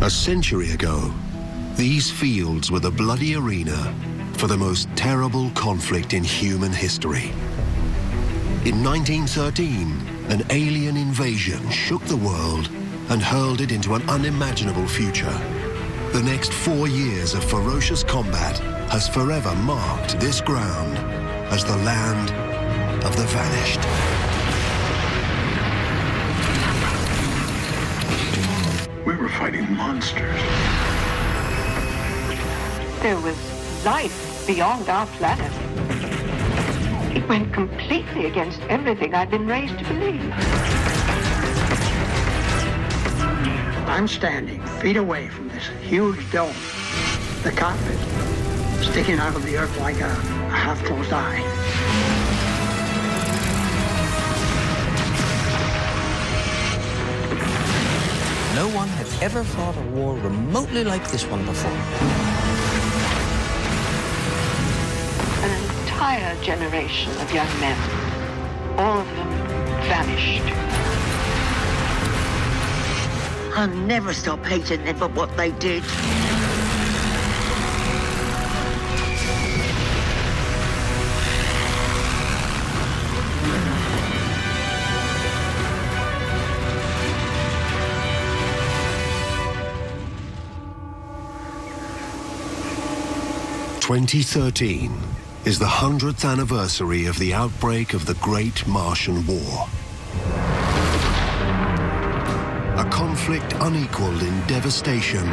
A century ago, these fields were the bloody arena for the most terrible conflict in human history. In 1913, an alien invasion shook the world and hurled it into an unimaginable future. The next 4 years of ferocious combat has forever marked this ground as the land of the vanished. We were fighting monsters. There was life beyond our planet. It went completely against everything I'd been raised to believe. I'm standing feet away from this huge dome. The carpet sticking out of the earth like a half-closed eye. No one had ever fought a war remotely like this one before. An entire generation of young men, all of them vanished. I'll never stop hating them for what they did. "2013 is the 100th anniversary of the outbreak of the Great Martian War. A conflict unequaled in devastation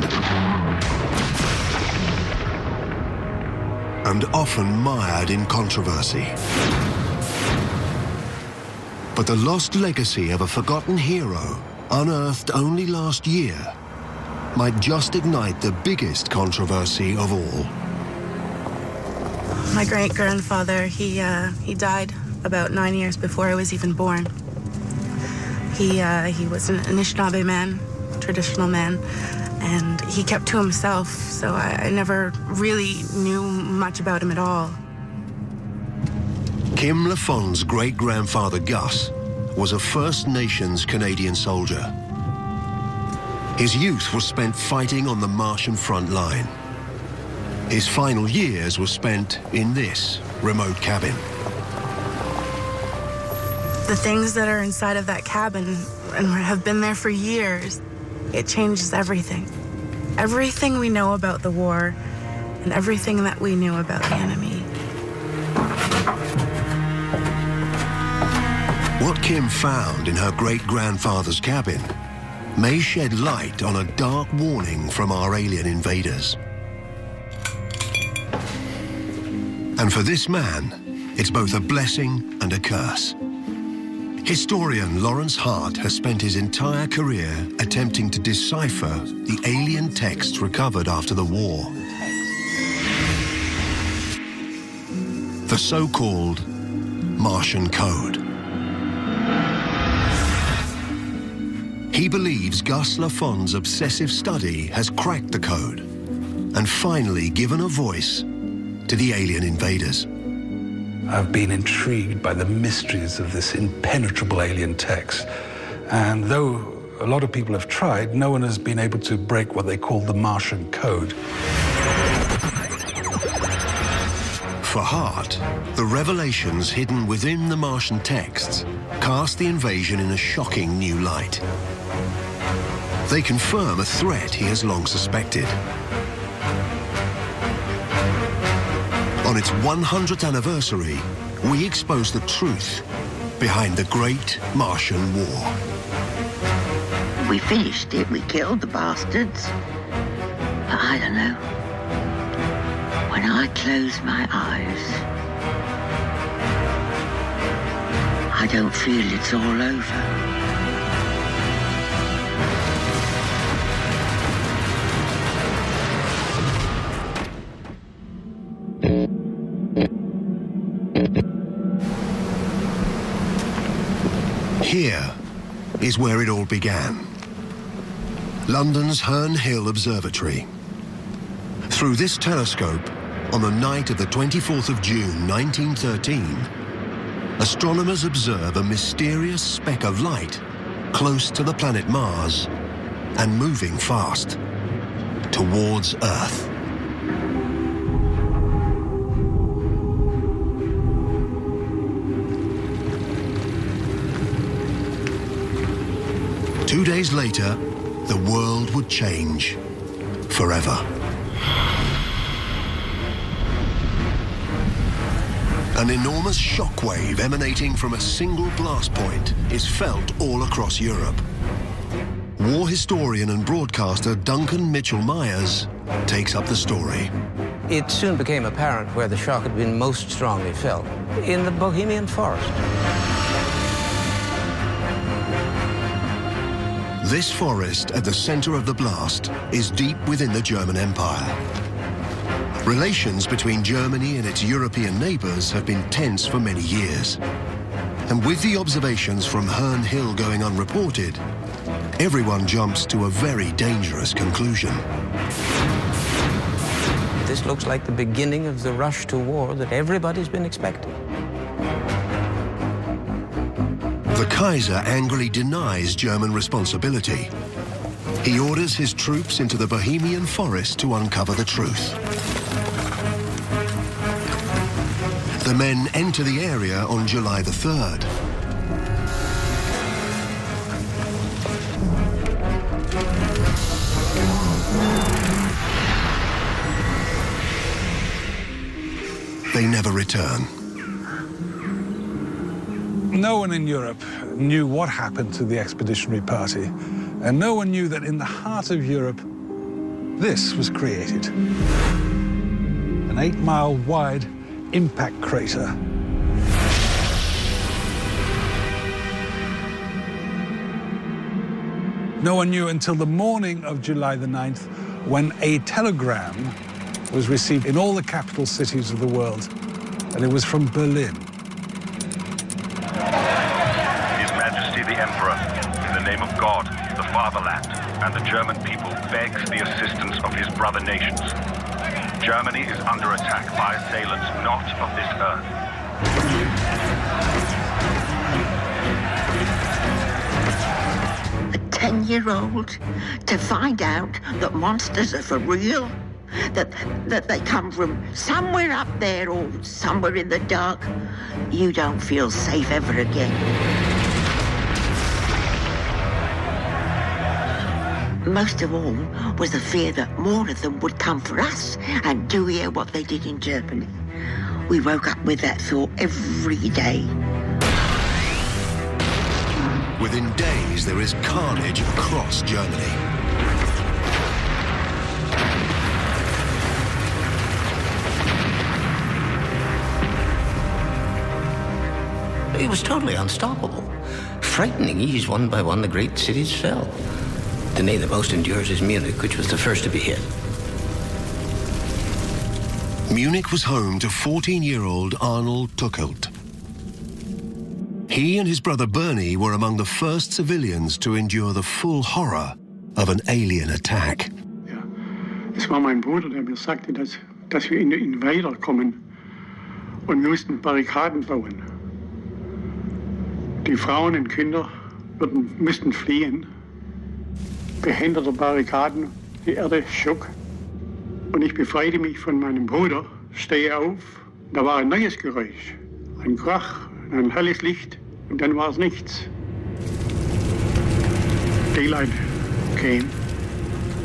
and often mired in controversy. But the lost legacy of a forgotten hero, unearthed only last year, might just ignite the biggest controversy of all. My great-grandfather, he died about 9 years before I was even born. He was an Anishinaabe man, traditional man, and he kept to himself, so I never really knew much about him at all. Kim Lafon's great-grandfather Gus was a First Nations Canadian soldier. His youth was spent fighting on the Martian front line. His final years were spent in this remote cabin. The things that are inside of that cabin and have been there for years, it changes everything. Everything we know about the war and everything that we knew about the enemy. What Kim found in her great-grandfather's cabin may shed light on a dark warning from our alien invaders. And for this man, it's both a blessing and a curse. Historian Lawrence Hart has spent his entire career attempting to decipher the alien texts recovered after the war. The so-called Martian Code. He believes Gus Lafon's obsessive study has cracked the code and finally given a voice to the alien invaders. I've been intrigued by the mysteries of this impenetrable alien text. And though a lot of people have tried, no one has been able to break what they call the Martian Code. For Hart, the revelations hidden within the Martian texts cast the invasion in a shocking new light. They confirm a threat he has long suspected. On its 100th anniversary, we expose the truth behind the Great Martian War. We finished it, we killed the bastards. But I don't know. When I close my eyes, I don't feel it's all over. Here is where it all began. London's Herne Hill Observatory. Through this telescope, on the night of the 24th of June 1913, astronomers observe a mysterious speck of light close to the planet Mars and moving fast towards Earth. Two days later, the world would change forever. An enormous shockwave emanating from a single blast point is felt all across Europe. War historian and broadcaster Duncan Mitchell-Myers takes up the story. It soon became apparent where the shock had been most strongly felt, in the Bohemian forest. This forest at the center of the blast is deep within the German Empire. Relations between Germany and its European neighbors have been tense for many years. And with the observations from Herne Hill going unreported, everyone jumps to a very dangerous conclusion. This looks like the beginning of the rush to war that everybody's been expecting. The Kaiser angrily denies German responsibility. He orders his troops into the Bohemian forest to uncover the truth. The men enter the area on July the 3rd. They never return. No one in Europe knew what happened to the expeditionary party, and no one knew that in the heart of Europe, this was created. An 8-mile wide impact crater. No one knew until the morning of July the 9th, when a telegram was received in all the capital cities of the world, and it was from Berlin. His Majesty the Emperor, in the name of God, the fatherland, and the German people, begs the assistance of his brother nations. Germany is under attack by assailants not of this earth. A 10-year-old to find out that monsters are for real, that they come from somewhere up there or somewhere in the dark. You don't feel safe ever again. Most of all was the fear that more of them would come for us and do here what they did in Germany. We woke up with that thought every day. Within days, there is carnage across Germany. It was totally unstoppable. Frightening ease, one by one, the great cities fell. The name that most endures is Munich, which was the first to be hit. Munich was home to 14-year-old Arnold Tuckelt. He and his brother Bernie were among the first civilians to endure the full horror of an alien attack. Ja, es war mein Bruder, der mir sagte, dass wir in weiterkommen und wir mussten Barrikaden bauen. Die Frauen und Kinder müssten fliehen. Behinderte Barrikaden, die Erde schock. Und ich befreite mich von meinem Bruder, stehe auf. Da war ein neues Geräusch, ein Krach, ein helles Licht und dann war es nichts. Daylight came.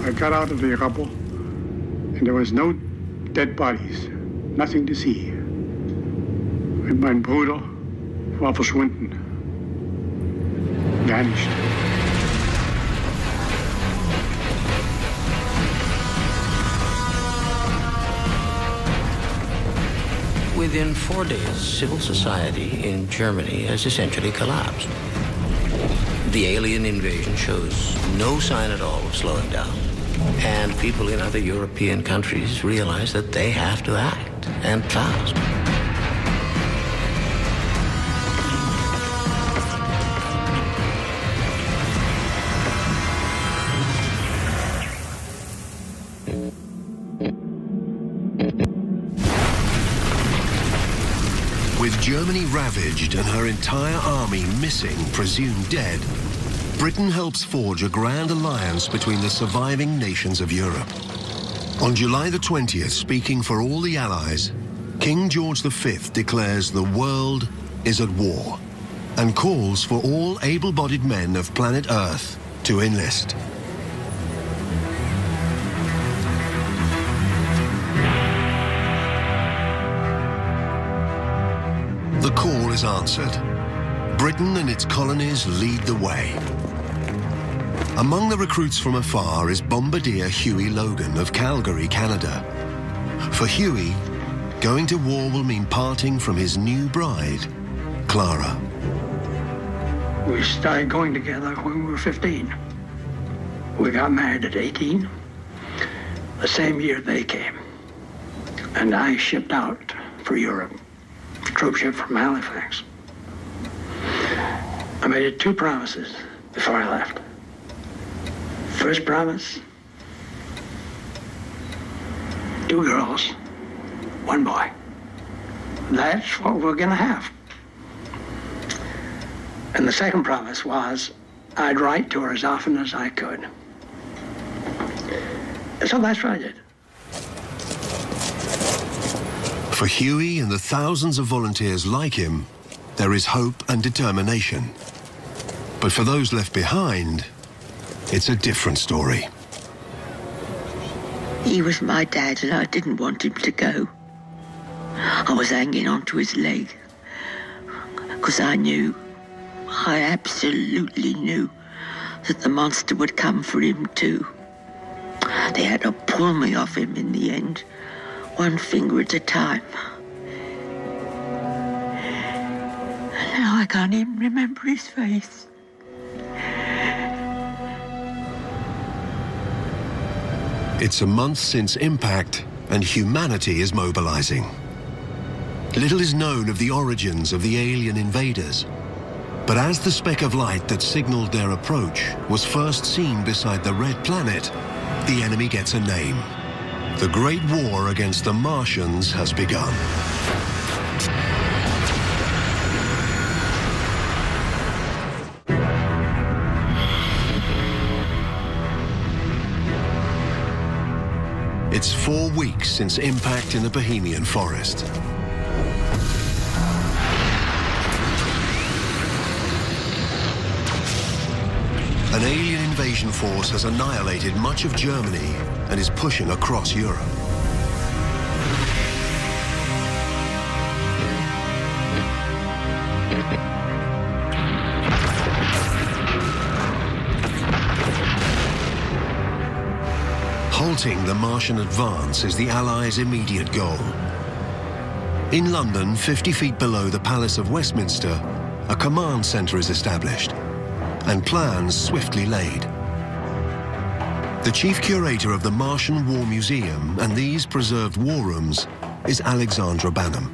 I got out of the rubble and there was no dead bodies, nothing to see. Und mein Bruder war verschwunden. Vanished. Within 4 days, civil society in Germany has essentially collapsed. The alien invasion shows no sign at all of slowing down. And people in other European countries realize that they have to act, and fast. With Germany ravaged and her entire army missing, presumed dead, Britain helps forge a grand alliance between the surviving nations of Europe. On July the 20th, speaking for all the Allies, King George V declares the world is at war and calls for all able-bodied men of planet Earth to enlist. The call is answered. Britain and its colonies lead the way. Among the recruits from afar is Bombardier Huey Logan of Calgary, Canada. For Huey, going to war will mean parting from his new bride, Clara. We started going together when we were 15. We got married at 18. The same year they came. And I shipped out for Europe, troop ship from Halifax. I made 2 promises before I left. First promise, 2 girls, 1 boy. That's what we're gonna have. And the second promise was I'd write to her as often as I could. And so that's what I did. For Huey and the thousands of volunteers like him, there is hope and determination. But for those left behind, it's a different story. He was my dad and I didn't want him to go. I was hanging onto his leg because I absolutely knew that the monster would come for him too. They had to pull me off him in the end, 1 finger at a time. And now I can't even remember his face. It's a month since impact, and humanity is mobilizing. Little is known of the origins of the alien invaders, but as the speck of light that signaled their approach was first seen beside the red planet, the enemy gets a name. The Great War against the Martians has begun. It's 4 weeks since impact in the Bohemian forest. An alien invasion force has annihilated much of Germany and is pushing across Europe. Halting the Martian advance is the Allies' immediate goal. In London, 50 feet below the Palace of Westminster, a command centre is established, and plans swiftly laid. The chief curator of the Martian War Museum and these preserved war rooms is Alexandra Banham.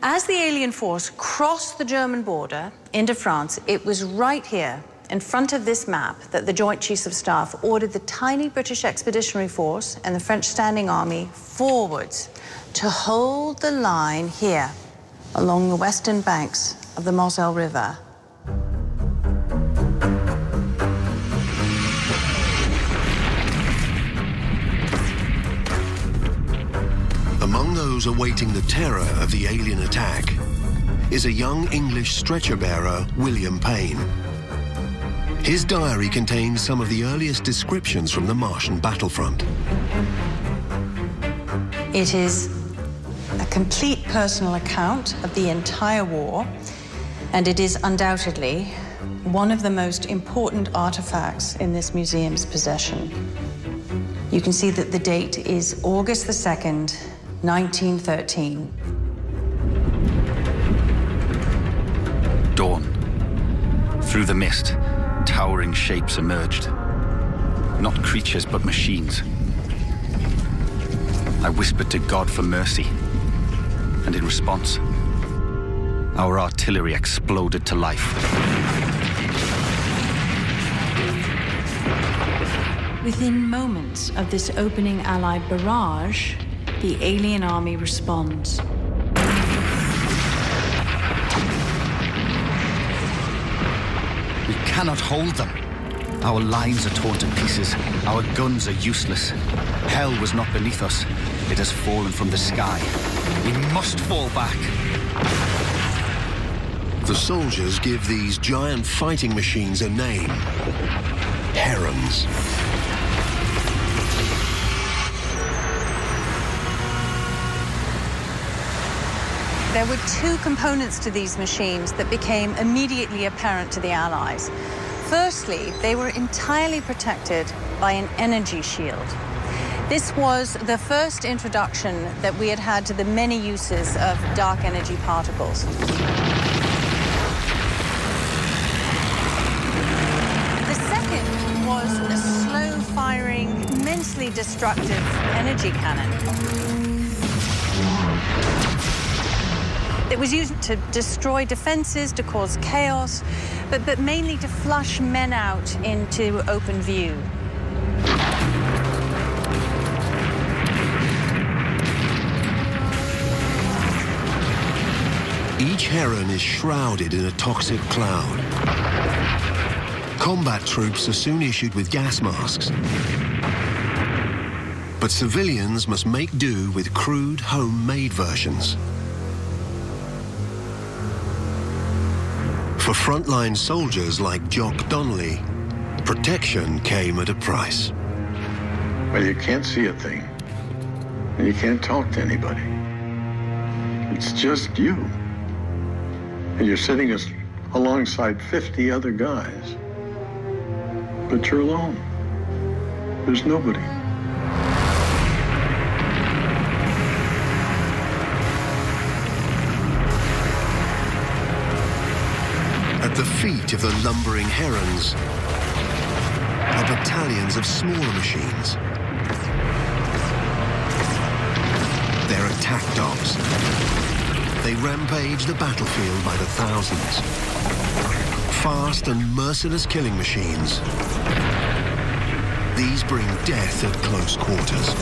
As the alien force crossed the German border into France, it was right here, in front of this map, that the Joint Chiefs of Staff ordered the tiny British Expeditionary Force and the French Standing Army forwards to hold the line here, along the western banks of the Moselle River. Among those awaiting the terror of the alien attack is a young English stretcher-bearer, William Payne. His diary contains some of the earliest descriptions from the Martian battlefront. It is a complete personal account of the entire war, and it is undoubtedly one of the most important artifacts in this museum's possession. You can see that the date is August the 2nd, 1913. Dawn. Through the mist, towering shapes emerged. Not creatures, but machines. I whispered to God for mercy, and in response, our artillery exploded to life. Within moments of this opening Allied barrage, the alien army responds. cannot hold them. Our lines are torn to pieces. Our guns are useless. Hell was not beneath us. It has fallen from the sky. We must fall back. The soldiers give these giant fighting machines a name: Herons. There were two components to these machines that became immediately apparent to the Allies. Firstly, they were entirely protected by an energy shield. This was the first introduction that we had had to the many uses of dark energy particles. The second was a slow-firing, immensely destructive energy cannon. It was used to destroy defenses, to cause chaos, but mainly to flush men out into open view. Each Heron is shrouded in a toxic cloud. Combat troops are soon issued with gas masks. But civilians must make do with crude, homemade versions. For frontline soldiers like Jock Donnelly, protection came at a price. Well, you can't see a thing, and you can't talk to anybody. It's just you. And you're sitting alongside 50 other guys. But you're alone. There's nobody. At the feet of the lumbering Herons are battalions of smaller machines. They're attack dogs. They rampage the battlefield by the thousands. Fast and merciless killing machines. These bring death at close quarters.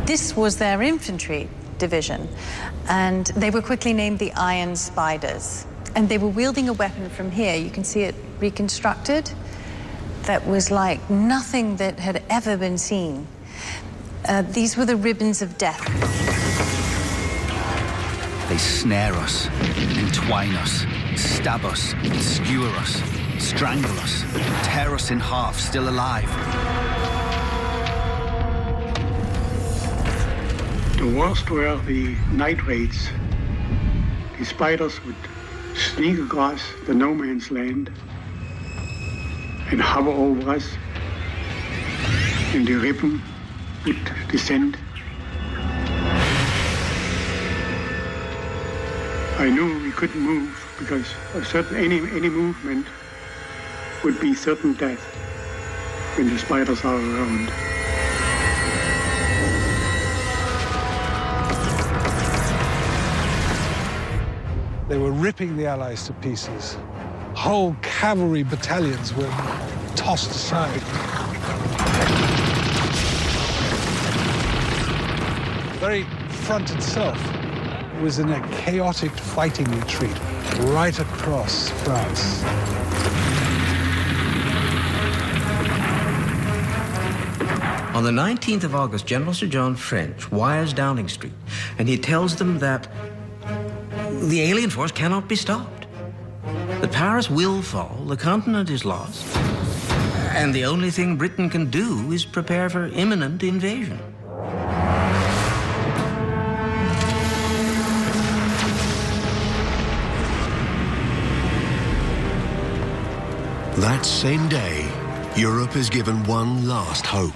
This was their infantry division, and they were quickly named the Iron Spiders. And they were wielding a weapon from here. You can see it reconstructed. That was like nothing that had ever been seen. These were the ribbons of death. They snare us, entwine us, stab us, skewer us, strangle us, tear us in half, still alive. The worst were the night raids. The spiders would sneak across the no man's land and hover over us, and the ribbon would descend. I knew we couldn't move because any movement would be certain death when the spiders are around. They were ripping the Allies to pieces. Whole cavalry battalions were tossed aside. The very front itself was in a chaotic fighting retreat right across France. On the 19th of August, General Sir John French wires Downing Street, and he tells them that the alien force cannot be stopped. That Paris will fall, the continent is lost, and the only thing Britain can do is prepare for imminent invasion. That same day, Europe is given one last hope.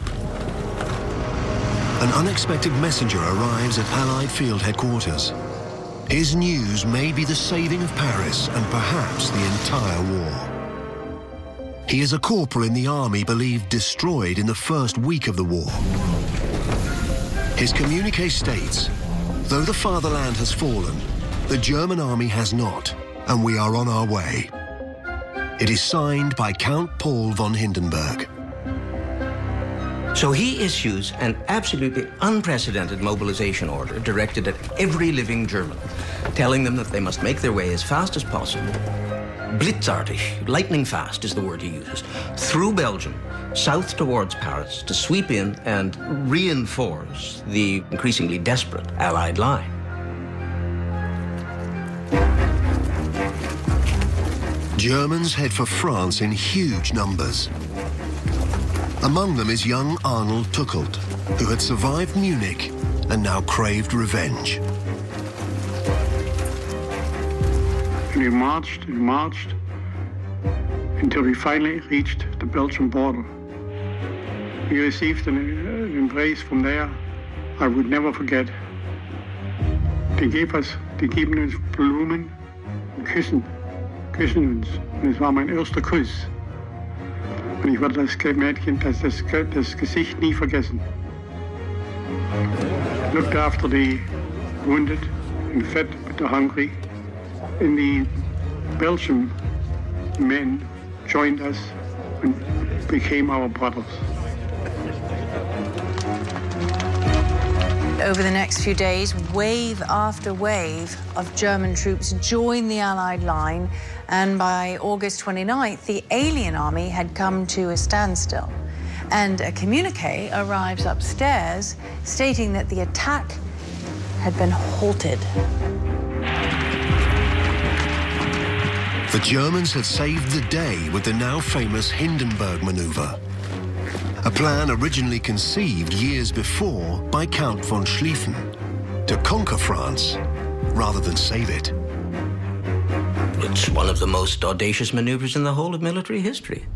An unexpected messenger arrives at Allied field headquarters. His news may be the saving of Paris and perhaps the entire war. He is a corporal in the army believed destroyed in the first week of the war. His communique states, though the fatherland has fallen, the German army has not, and we are on our way. It is signed by Count Paul von Hindenburg. So he issues an absolutely unprecedented mobilization order directed at every living German, telling them that they must make their way as fast as possible, blitzartig, lightning fast is the word he uses, through Belgium, south towards Paris, to sweep in and reinforce the increasingly desperate Allied line. Germans head for France in huge numbers. Among them is young Arnold Tuckelt, who had survived Munich and now craved revenge. And we marched and marched until we finally reached the Belgian border. We received an embrace from there I would never forget. Die geben uns Blumen und küssen uns. Und es war mein erster Kuss. Und ich werde das Mädchen, das Gesicht nie vergessen. Looked after the wounded and fed the hungry. And the Belgian men joined us and became our brothers. Over the next few days, wave after wave of German troops joined the Allied line, and by August 29th, the alien army had come to a standstill. And a communique arrives upstairs stating that the attack had been halted. The Germans had saved the day with the now famous Hindenburg maneuver, a plan originally conceived years before by Count von Schlieffen to conquer France rather than save it. It's one of the most audacious maneuvers in the whole of military history.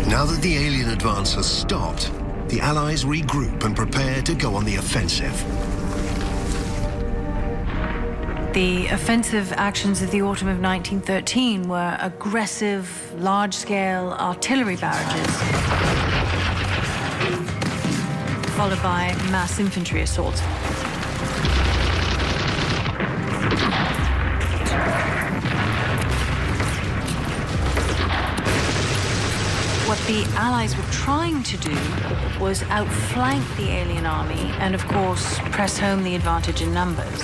Now that the alien advance has stopped, the Allies regroup and prepare to go on the offensive. The offensive actions of the autumn of 1913 were aggressive, large-scale artillery barrages, followed by mass infantry assaults. What the Allies were trying to do was outflank the alien army and, of course, press home the advantage in numbers.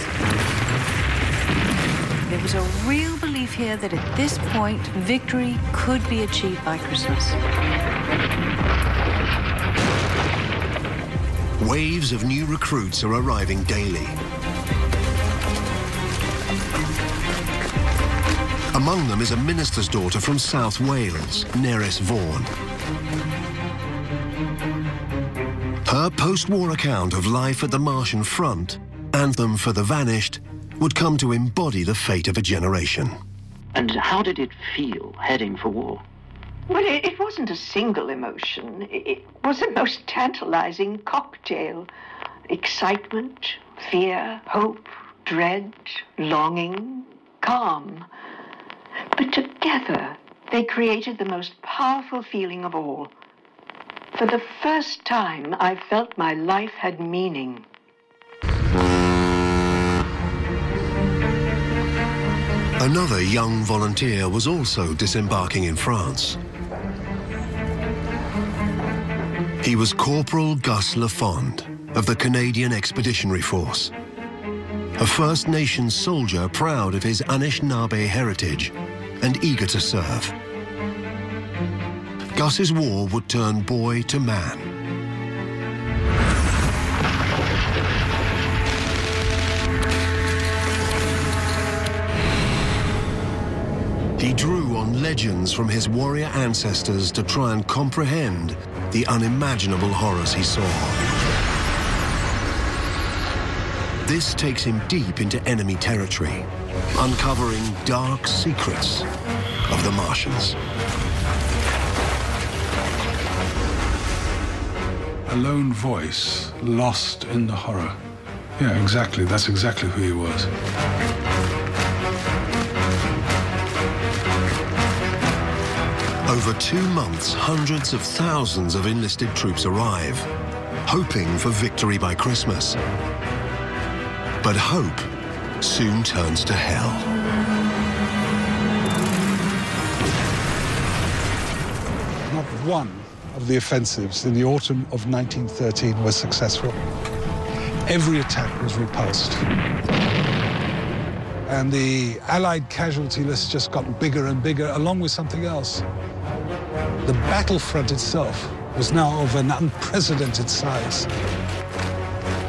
There was a real belief here that at this point, victory could be achieved by Christmas. Waves of new recruits are arriving daily. Among them is a minister's daughter from South Wales, Nerys Vaughan. Her post-war account of life at the Martian front, Anthem for the Vanished, would come to embody the fate of a generation. And how did it feel heading for war? Well, it wasn't a single emotion. It was a most tantalizing cocktail. Excitement, fear, hope, dread, longing, calm. But together, they created the most powerful feeling of all. For the first time, I felt my life had meaning. Another young volunteer was also disembarking in France. He was Corporal Gus Lafond of the Canadian Expeditionary Force, a First Nations soldier proud of his Anishinaabe heritage and eager to serve. Gus's war would turn boy to man. He drew on legends from his warrior ancestors to try and comprehend the unimaginable horrors he saw. This takes him deep into enemy territory, uncovering dark secrets of the Martians. A lone voice, lost in the horror. Yeah, exactly. That's exactly who he was. Over 2 months, hundreds of thousands of enlisted troops arrive, hoping for victory by Christmas. But hope soon turns to hell. one of the offensives in the autumn of 1913 was successful. Every attack was repulsed. And the Allied casualty list just got bigger and bigger, along with something else. The battlefront itself was now of an unprecedented size.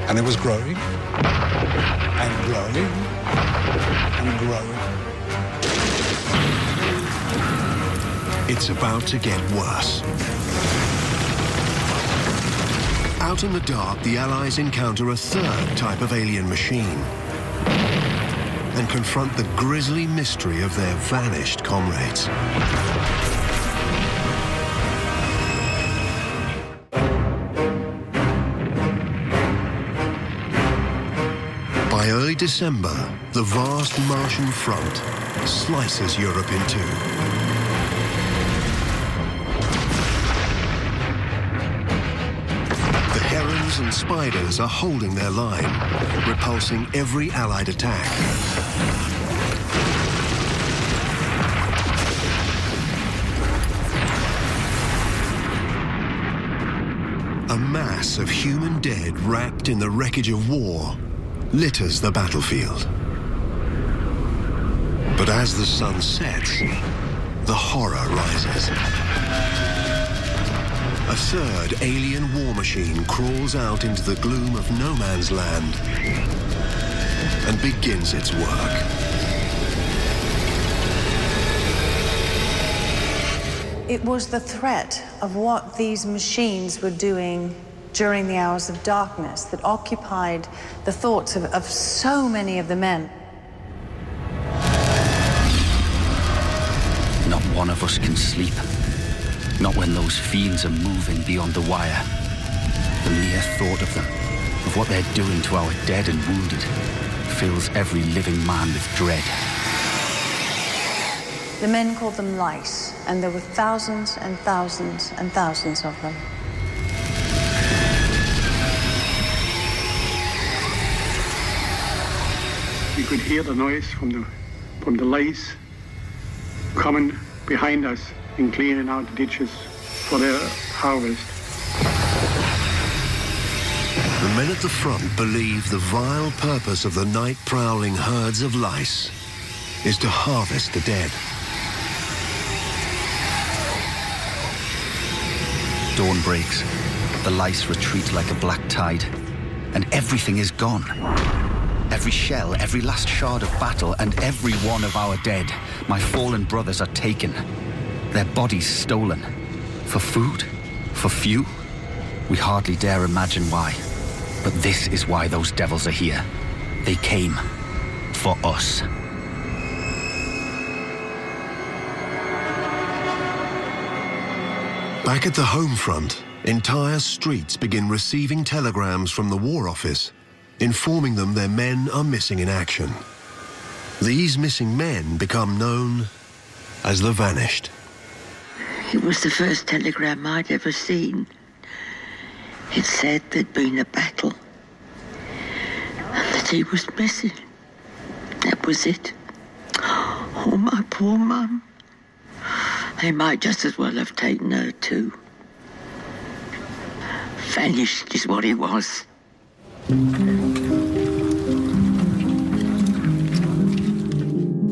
And it was growing, and growing, and growing. It's about to get worse. Out in the dark, the Allies encounter a third type of alien machine and confront the grisly mystery of their vanished comrades. By early December, the vast Martian front slices Europe in two. The herons and spiders are holding their line, repulsing every Allied attack. A mass of human dead wrapped in the wreckage of war litters the battlefield. But as the sun sets, the horror rises. A third alien war machine crawls out into the gloom of no man's land and begins its work. It was the threat of what these machines were doing during the hours of darkness that occupied the thoughts of so many of the men. Not one of us can sleep. Not when those fiends are moving beyond the wire. The mere thought of them, of what they're doing to our dead and wounded, fills every living man with dread. The men called them lice, and there were thousands and thousands and thousands of them. We could hear the noise from the lice coming behind us and clearing out the ditches for their harvest. The men at the front believe the vile purpose of the night-prowling herds of lice is to harvest the dead. Dawn breaks. The lice retreat like a black tide, and everything is gone. Every shell, every last shard of battle, and every one of our dead, my fallen brothers, are taken. Their bodies stolen. For food? For few? We hardly dare imagine why. But this is why those devils are here. They came for us. Back at the home front, entire streets begin receiving telegrams from the War Office, informing them their men are missing in action. These missing men become known as the Vanished. It was the first telegram I'd ever seen. It said there'd been a battle and that he was missing. That was it. Oh, my poor mum. They might just as well have taken her too. Vanished is what he was.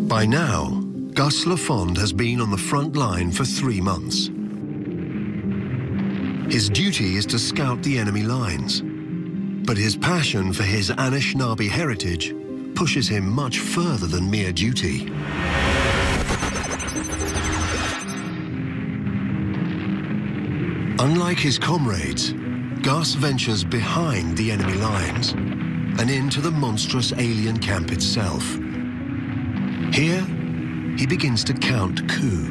By now, Gus Lafond has been on the front line for 3 months. His duty is to scout the enemy lines, but his passion for his Anishinaabe heritage pushes him much further than mere duty. Unlike his comrades, Gus ventures behind the enemy lines and into the monstrous alien camp itself. Here, he begins to count coup.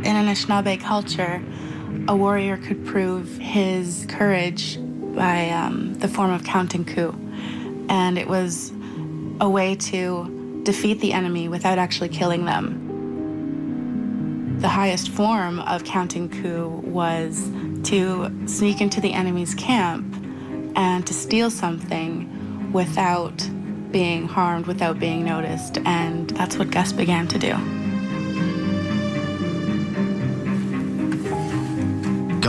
In Anishinaabe culture, a warrior could prove his courage by the form of counting coup. And it was a way to defeat the enemy without actually killing them. The highest form of counting coup was to sneak into the enemy's camp and to steal something without being harmed, without being noticed, and that's what Gus began to do.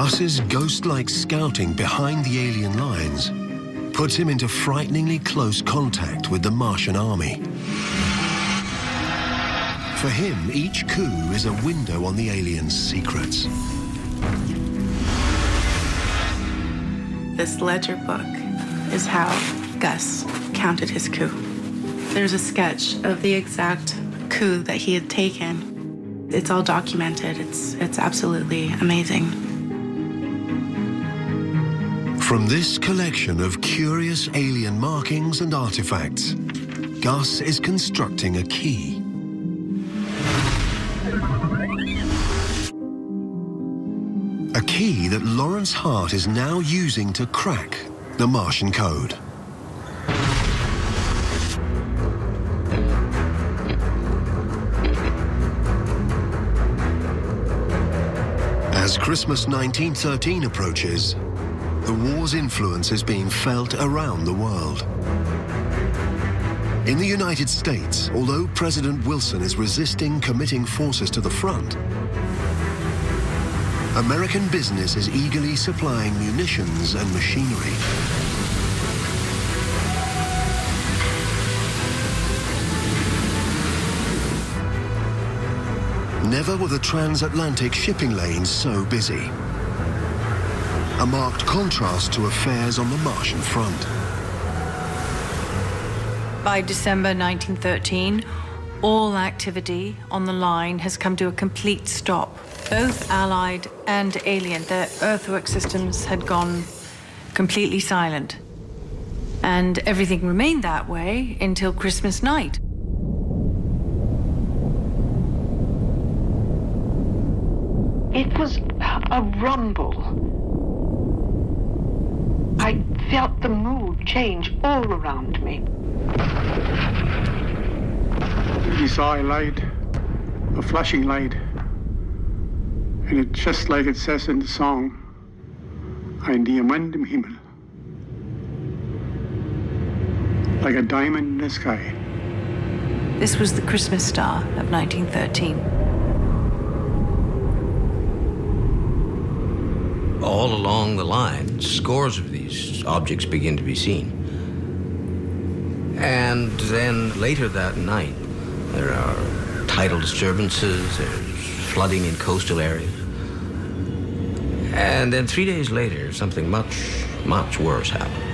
Gus's ghost-like scouting behind the alien lines puts him into frighteningly close contact with the Martian army. For him, each coup is a window on the aliens' secrets. This ledger book is how Gus counted his coup. There's a sketch of the exact coup that he had taken. It's all documented. It's absolutely amazing. From this collection of curious alien markings and artifacts, Gus is constructing a key. A key that Lawrence Hart is now using to crack the Martian code. As Christmas 1913 approaches, the war's influence is being felt around the world. In the United States, although President Wilson is resisting committing forces to the front, American business is eagerly supplying munitions and machinery. Never were the transatlantic shipping lanes so busy. A marked contrast to affairs on the Martian front. By December 1913, all activity on the line has come to a complete stop. Both Allied and alien, their earthwork systems had gone completely silent. And everything remained that way until Christmas night. It was a rumble. I felt the mood change all around me. We saw a light, a flashing light. And it's just like it says in the song, ein Diamant im Himmel. Like a diamond in the sky. This was the Christmas star of 1913. All along the line, scores of these objects begin to be seen. And then later that night, there are tidal disturbances, there's flooding in coastal areas. And then 3 days later, something much, much worse happened.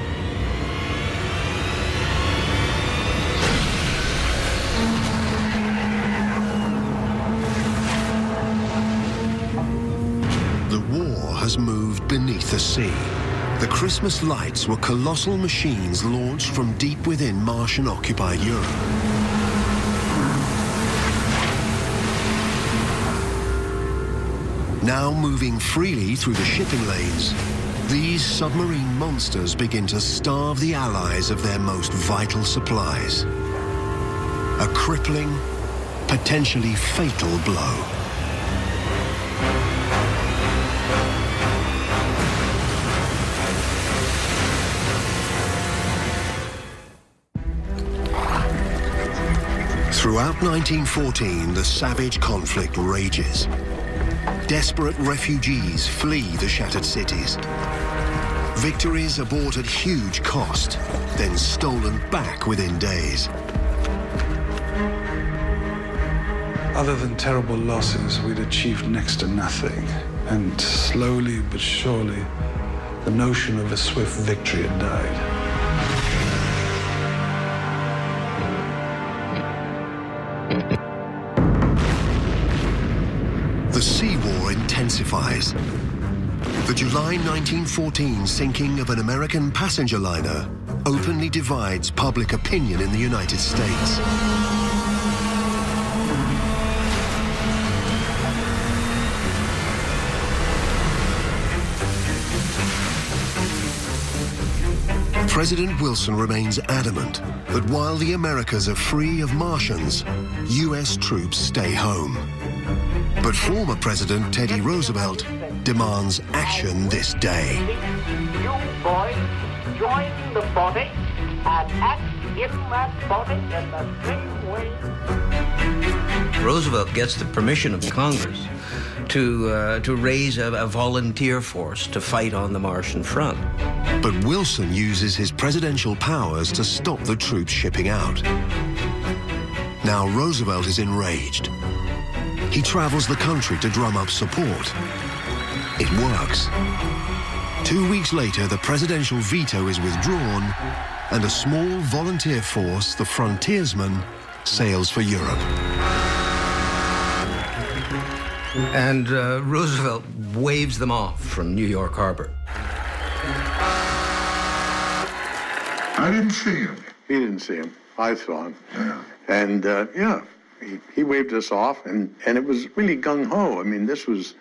The war has moved beneath the sea. The Christmas lights were colossal machines launched from deep within Martian-occupied Europe. Now moving freely through the shipping lanes, these submarine monsters begin to starve the Allies of their most vital supplies. A crippling, potentially fatal blow. Throughout 1914, the savage conflict rages. Desperate refugees flee the shattered cities. Victories are bought at huge cost, then stolen back within days. Other than terrible losses, we'd achieved next to nothing. And slowly but surely, the notion of a swift victory had died. The sea war intensifies. The July 1914 sinking of an American passenger liner openly divides public opinion in the United States. President Wilson remains adamant that while the Americas are free of Martians, US troops stay home. But former President Teddy Roosevelt demands action this day. You boys join the body and act in that body in the same way. Roosevelt gets the permission of Congress to raise a volunteer force to fight on the Martian front. But Wilson uses his presidential powers to stop the troops shipping out. Now Roosevelt is enraged. He travels the country to drum up support. It works. 2 weeks later, the presidential veto is withdrawn, and a small volunteer force, the Frontiersmen, sails for Europe. And Roosevelt waves them off from New York Harbor. I didn't see him. He didn't see him. I saw him. Yeah. And, yeah, he waved us off, and it was really gung-ho. I mean, this was,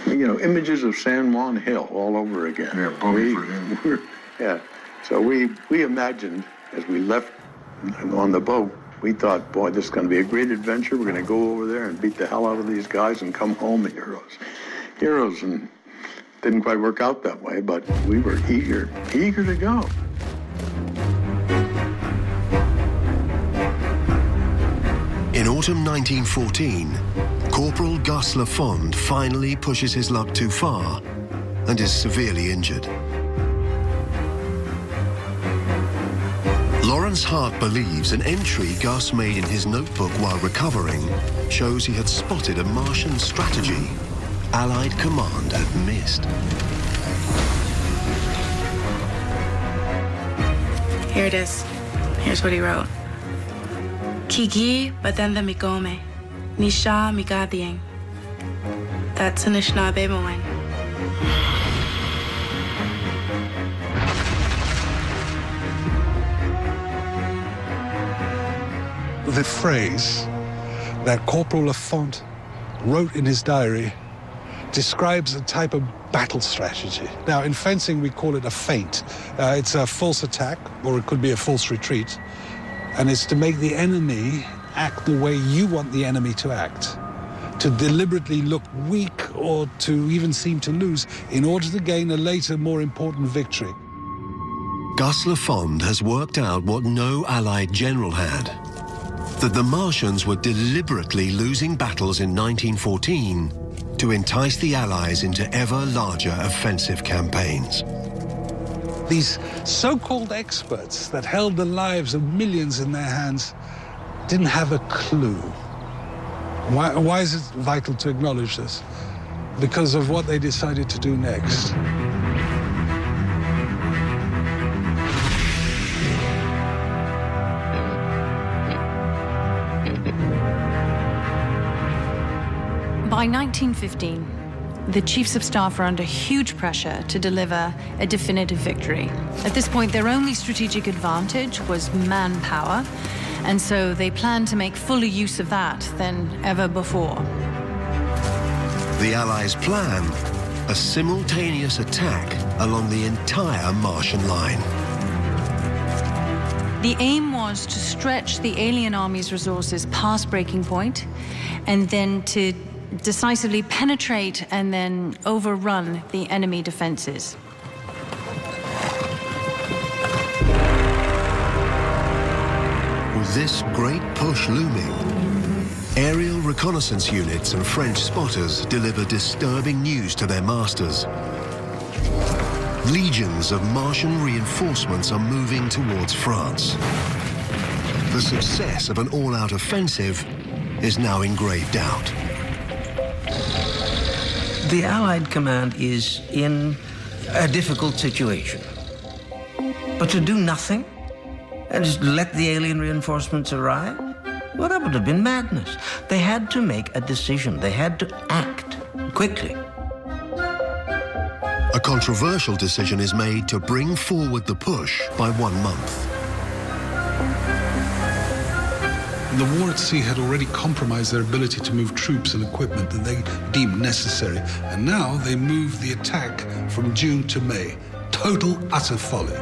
you know, images of San Juan Hill all over again. Yeah, voting for him. Yeah. So we imagined, as we left on the boat, we thought, boy, this is going to be a great adventure. We're going to go over there and beat the hell out of these guys and come home heroes. Heroes, and didn't quite work out that way, but we were eager to go. In autumn 1914, Corporal Gus Lafond finally pushes his luck too far and is severely injured. Lawrence Hart believes an entry Gus made in his notebook while recovering shows he had spotted a Martian strategy Allied command had missed. Here it is. Here's what he wrote. Kigi batenda mikome, nisha mikadieng. That's Anishinaabe Moen. The phrase that Corporal Lafont wrote in his diary describes a type of battle strategy. Now, in fencing, we call it a feint. It's a false attack, or it could be a false retreat. And it's to make the enemy act the way you want the enemy to act, to deliberately look weak or to even seem to lose in order to gain a later, more important victory. Gus Lafond has worked out what no Allied general had, that the Martians were deliberately losing battles in 1914 to entice the Allies into ever larger offensive campaigns. These so-called experts that held the lives of millions in their hands didn't have a clue. Why is it vital to acknowledge this? Because of what they decided to do next. By 1915, the chiefs of staff are under huge pressure to deliver a definitive victory. At this point, their only strategic advantage was manpower, and so they planned to make fuller use of that than ever before. The Allies' plan, a simultaneous attack along the entire Martian line. The aim was to stretch the alien army's resources past breaking point, and then to decisively penetrate and then overrun the enemy defenses. With this great push looming, aerial reconnaissance units and French spotters deliver disturbing news to their masters. Legions of Martian reinforcements are moving towards France. The success of an all-out offensive is now in grave doubt. The Allied command is in a difficult situation. But to do nothing and just let the alien reinforcements arrive? Well, that would have been madness. They had to make a decision. They had to act quickly. A controversial decision is made to bring forward the push by 1 month. The war at sea had already compromised their ability to move troops and equipment that they deemed necessary. And now they moved the attack from June to May. Total, utter folly.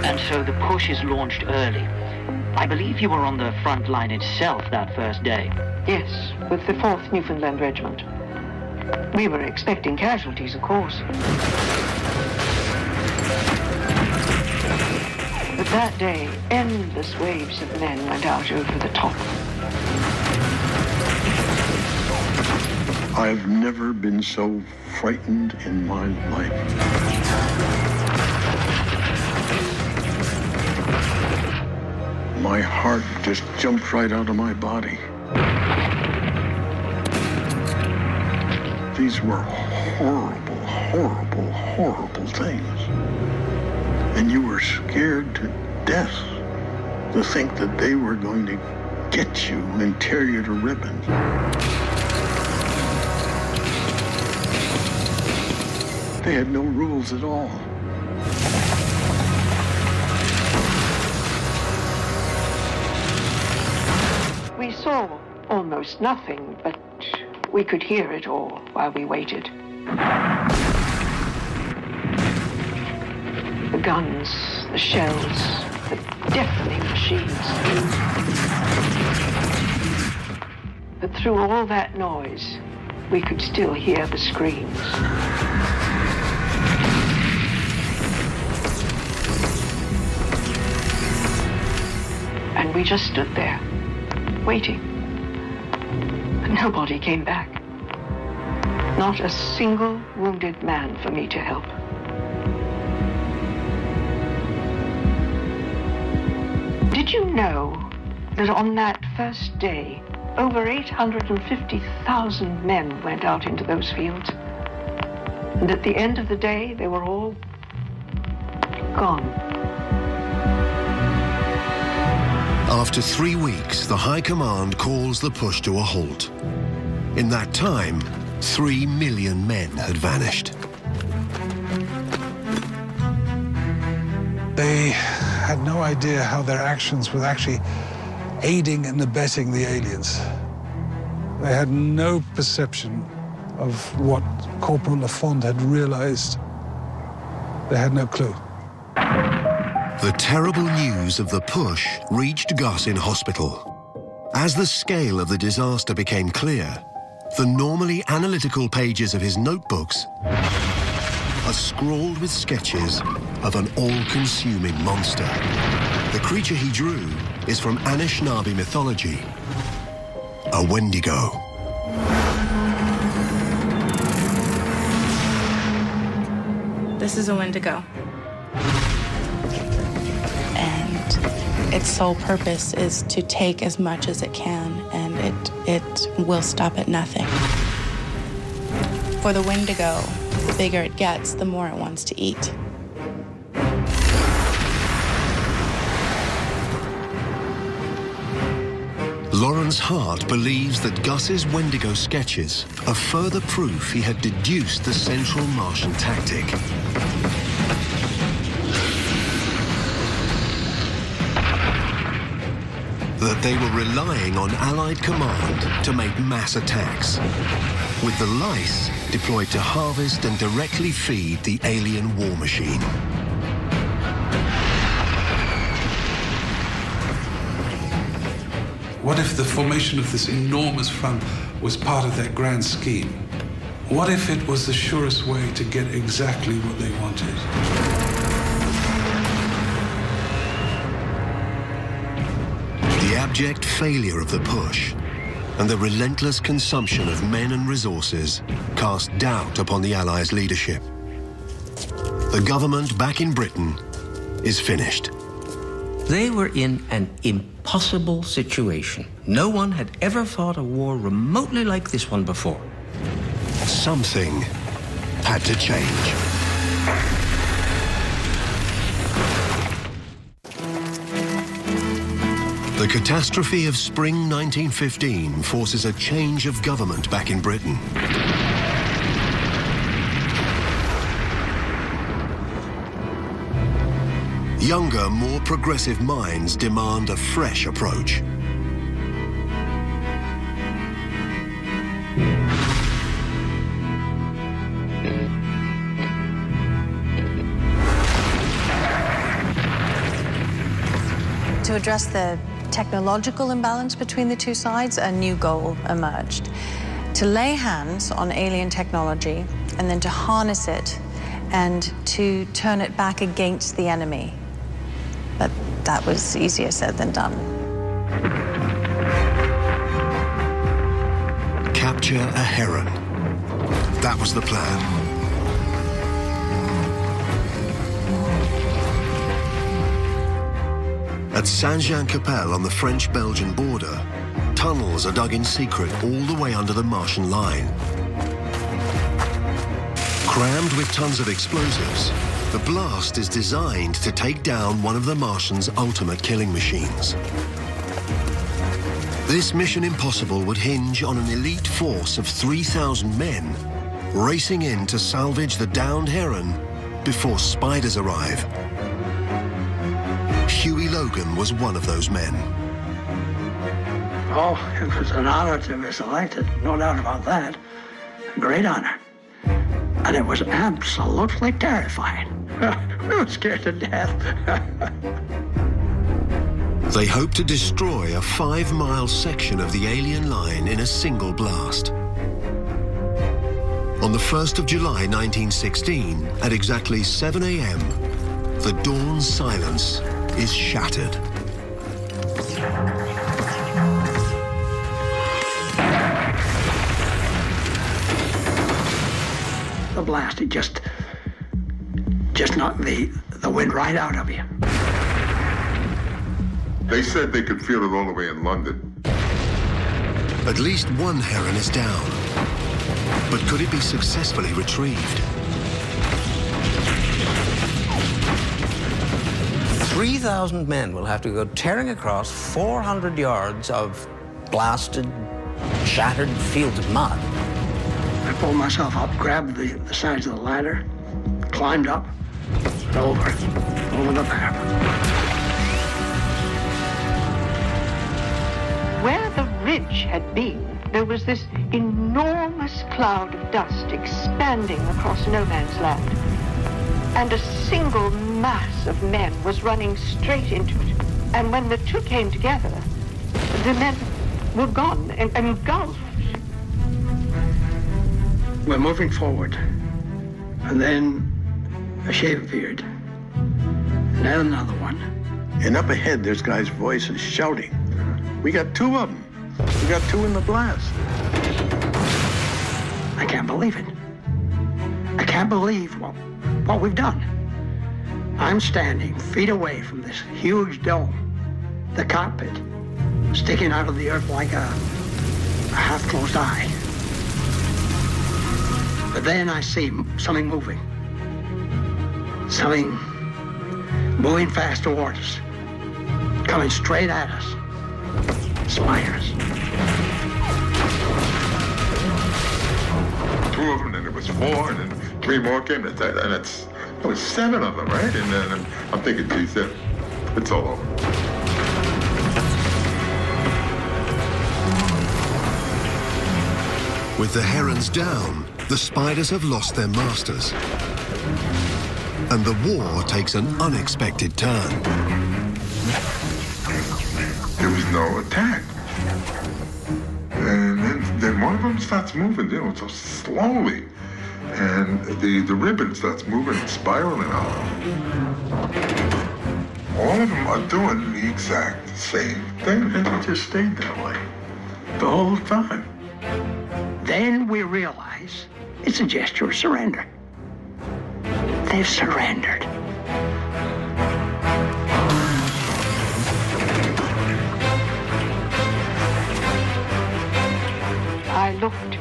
And so the push is launched early. I believe you were on the front line itself that first day. Yes, with the 4th Newfoundland Regiment. We were expecting casualties, of course. The But that day, endless waves of men went out over the top. I've never been so frightened in my life. My heart just jumped right out of my body. These were horrible, horrible, horrible things. And you were scared to death to think that they were going to get you and tear you to ribbons. They had no rules at all. We saw almost nothing, but we could hear it all while we waited. The guns, the shells, the deafening machines. But through all that noise, we could still hear the screams. And we just stood there, waiting. And nobody came back. Not a single wounded man for me to help. Did you know that on that first day, over 850,000 men went out into those fields? And at the end of the day, they were all gone. After 3 weeks, the High Command calls the push to a halt. In that time, 3 million men had vanished. They had no idea how their actions were actually aiding and abetting the aliens. They had no perception of what Corporal Lafond had realized. They had no clue. The terrible news of the push reached Gus in hospital. As the scale of the disaster became clear, the normally analytical pages of his notebooks are scrawled with sketches of an all-consuming monster. The creature he drew is from Anishinaabe mythology, a Wendigo. This is a Wendigo. And its sole purpose is to take as much as it can, and it will stop at nothing. For the Wendigo, the bigger it gets, the more it wants to eat. Lawrence Hart believes that Gus's Wendigo sketches are further proof he had deduced the central Martian tactic. That they were relying on Allied command to make mass attacks, with the lice deployed to harvest and directly feed the alien war machine. What if the formation of this enormous front was part of their grand scheme? What if it was the surest way to get exactly what they wanted? The abject failure of the push and the relentless consumption of men and resources cast doubt upon the Allies' leadership. The government back in Britain is finished. They were in an impossible situation. No one had ever fought a war remotely like this one before. Something had to change. The catastrophe of spring 1915 forces a change of government back in Britain. Younger, more progressive minds demand a fresh approach. To address the technological imbalance between the two sides, a new goal emerged: to lay hands on alien technology and then to harness it and to turn it back against the enemy. But that was easier said than done. Capture a heron. That was the plan. At Saint-Jean-Capelle on the French-Belgian border, tunnels are dug in secret all the way under the Martian line. Crammed with tons of explosives, the blast is designed to take down one of the Martians' ultimate killing machines. This mission impossible would hinge on an elite force of 3,000 men racing in to salvage the downed heron before spiders arrive. Huey Logan was one of those men. Oh, it was an honor to be selected, no doubt about that. A great honor. And it was absolutely terrifying. We were scared to death. They hoped to destroy a 5-mile section of the alien line in a single blast. On the 1st of July 1916, at exactly 7 a.m., the dawn silence is shattered. The blast, it just knocked the wind right out of you. They said they could feel it all the way in London. At least one heron is down. But could it be successfully retrieved? 3,000 men will have to go tearing across 400 yards of blasted, shattered fields of mud. I pulled myself up, grabbed the sides of the ladder, climbed up, and over the parapet. Where the ridge had been, there was this enormous cloud of dust expanding across no man's land. And a single mass of men was running straight into it. And when the two came together, the men were gone and engulfed. We're moving forward. And then a shape appeared. And then another one. And up ahead, there's guys' voices shouting. We got 2 of them. We got 2 in the blast. I can't believe it. I can't believe what we've done. I'm standing feet away from this huge dome, the cockpit, sticking out of the earth like a half-closed eye. But then I see something moving. Something moving fast towards us, coming straight at us. Spiders. 2 of them, and it was 4, and then 3 more came, and it was 7 of them, right? And then I'm thinking, geez, it's all over. With the herons down, the spiders have lost their masters. And the war takes an unexpected turn. There was no attack. And then one of them starts moving, so slowly. And the ribbon starts moving and spiraling out. All of them are doing the exact same thing, and it just stayed that way the whole time. Then we realize it's a gesture of surrender. They've surrendered. I looked,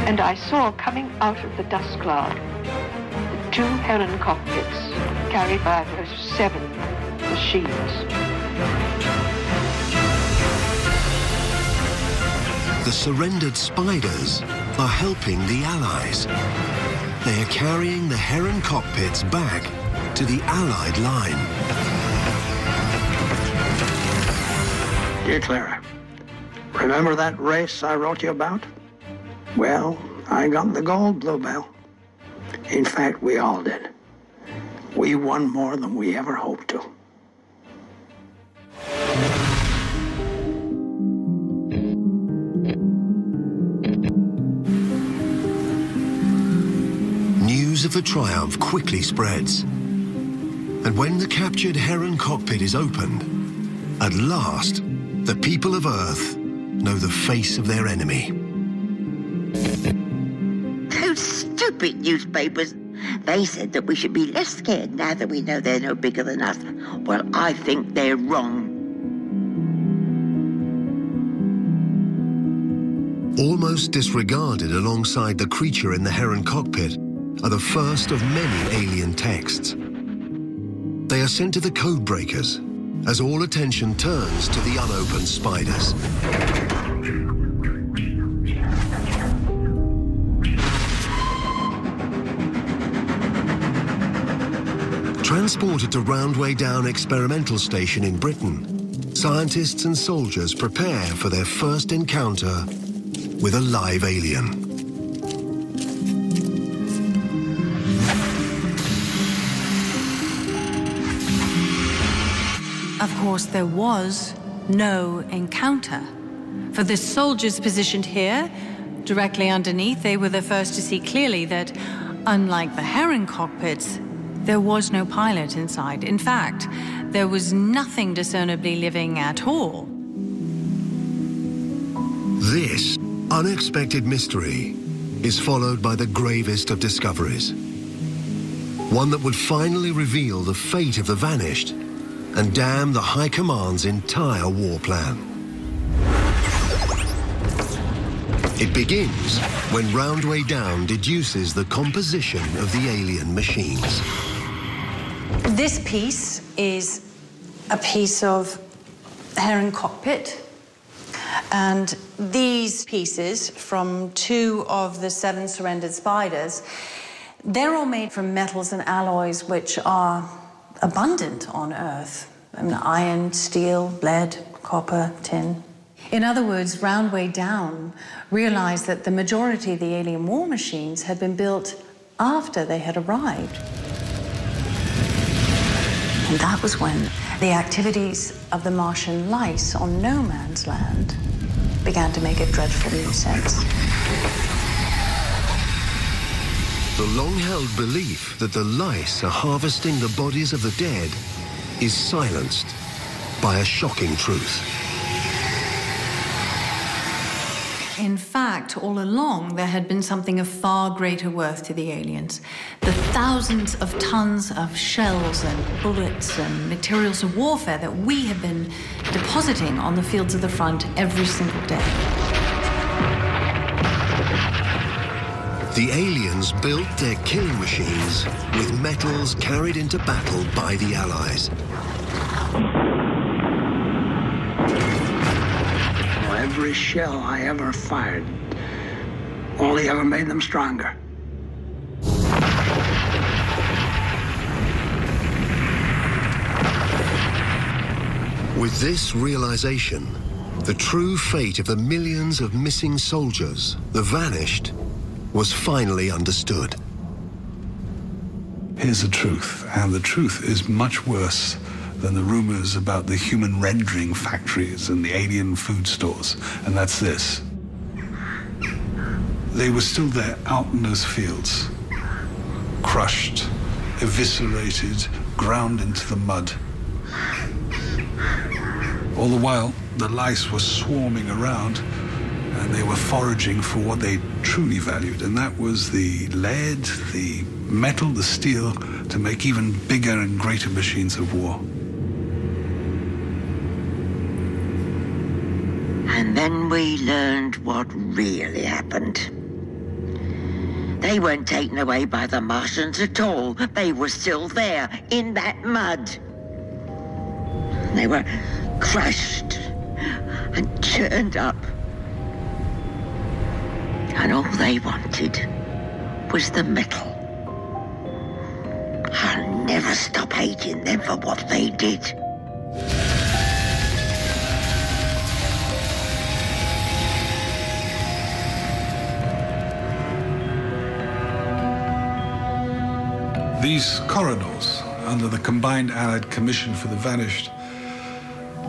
and I saw coming out of the dust cloud the 2 heron cockpits carried by those 7 machines. The surrendered spiders are helping the Allies. They are carrying the heron cockpits back to the Allied line. Dear Clara, remember that race I wrote you about? Well, I got the gold, Bluebell. In fact, we all did. We won more than we ever hoped to. News of the triumph quickly spreads. And when the captured Heron cockpit is opened, at last, the people of Earth know the face of their enemy. Those stupid newspapers. They said that we should be less scared now that we know they're no bigger than us. Well, I think they're wrong. Almost disregarded alongside the creature in the Heron cockpit are the first of many alien texts. They are sent to the code breakers as all attention turns to the unopened spiders. Transported to Roundway Down Experimental Station in Britain, scientists and soldiers prepare for their first encounter with a live alien. Of course, there was no encounter. For the soldiers positioned here, directly underneath, they were the first to see clearly that, unlike the Heron cockpits, there was no pilot inside. In fact, there was nothing discernibly living at all. This unexpected mystery is followed by the gravest of discoveries. One that would finally reveal the fate of the Vanished and damn the High Command's entire war plan. It begins when Roundway Down deduces the composition of the alien machines. This piece is a piece of Heron cockpit. And these pieces from 2 of the 7 surrendered spiders, they're all made from metals and alloys which are abundant on Earth. I mean, iron, steel, lead, copper, tin. In other words, Roundway Down realized that the majority of the alien war machines had been built after they had arrived. And that was when the activities of the Martian lice on no man's land began to make a dreadful new sense. The long-held belief that the lice are harvesting the bodies of the dead is silenced by a shocking truth. In fact, all along, there had been something of far greater worth to the aliens. The thousands of tons of shells and bullets and materials of warfare that we have been depositing on the fields of the front every single day. The aliens built their killing machines with metals carried into battle by the Allies. Every shell I ever fired only ever made them stronger. With this realization, the true fate of the millions of missing soldiers, the Vanished, was finally understood. Here's the truth, and the truth is much worse than the rumors about the human rendering factories and the alien food stores, and that's this. They were still there out in those fields, crushed, eviscerated, ground into the mud. All the while, the lice were swarming around, and they were foraging for what they truly valued, and that was the lead, the metal, the steel, to make even bigger and greater machines of war. And then we learned what really happened. They weren't taken away by the Martians at all. They were still there, in that mud. They were crushed and churned up. And all they wanted was the metal. I'll never stop hating them for what they did. These corridors, under the Combined Allied Commission for the Vanished,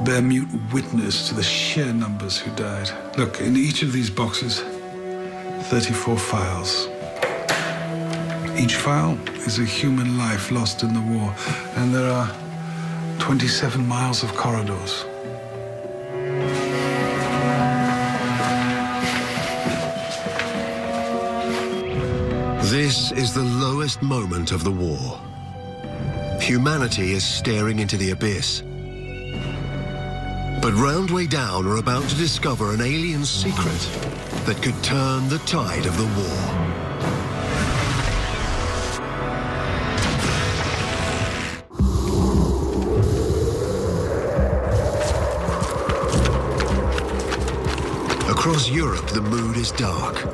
bear mute witness to the sheer numbers who died. Look, in each of these boxes, 34 files. Each file is a human life lost in the war, and there are 27 miles of corridors. This is the lowest moment of the war. Humanity is staring into the abyss. But Roundway Down are about to discover an alien secret that could turn the tide of the war. Across Europe, the mood is dark.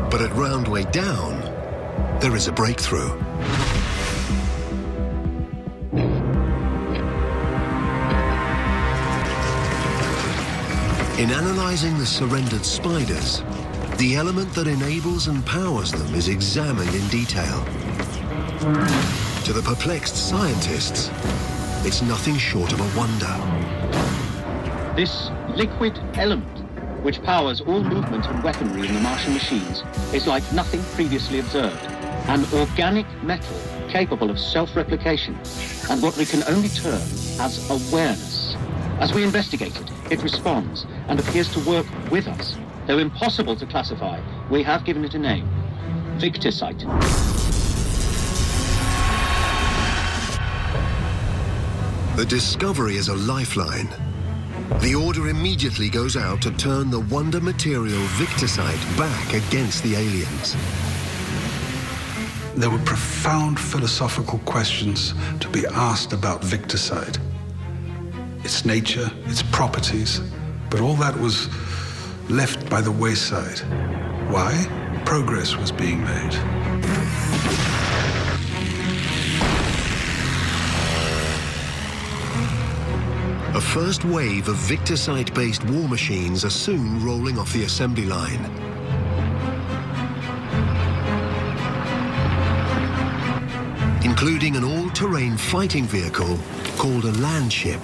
But at Roundway Down, there is a breakthrough. In analyzing the surrendered spiders, the element that enables and powers them is examined in detail. To the perplexed scientists, it's nothing short of a wonder. This liquid element, which powers all movement and weaponry in the Martian machines, is like nothing previously observed. An organic metal capable of self-replication, and what we can only term as awareness. As we investigate it, it responds and appears to work with us. Though impossible to classify, we have given it a name: Victicite. The discovery is a lifeline. The order immediately goes out to turn the wonder material Victicite back against the aliens. There were profound philosophical questions to be asked about Victicite. Its nature, its properties, but all that was left by the wayside. Why? Progress was being made. A first wave of Victicite-based war machines are soon rolling off the assembly line. Including an all-terrain fighting vehicle called a landship.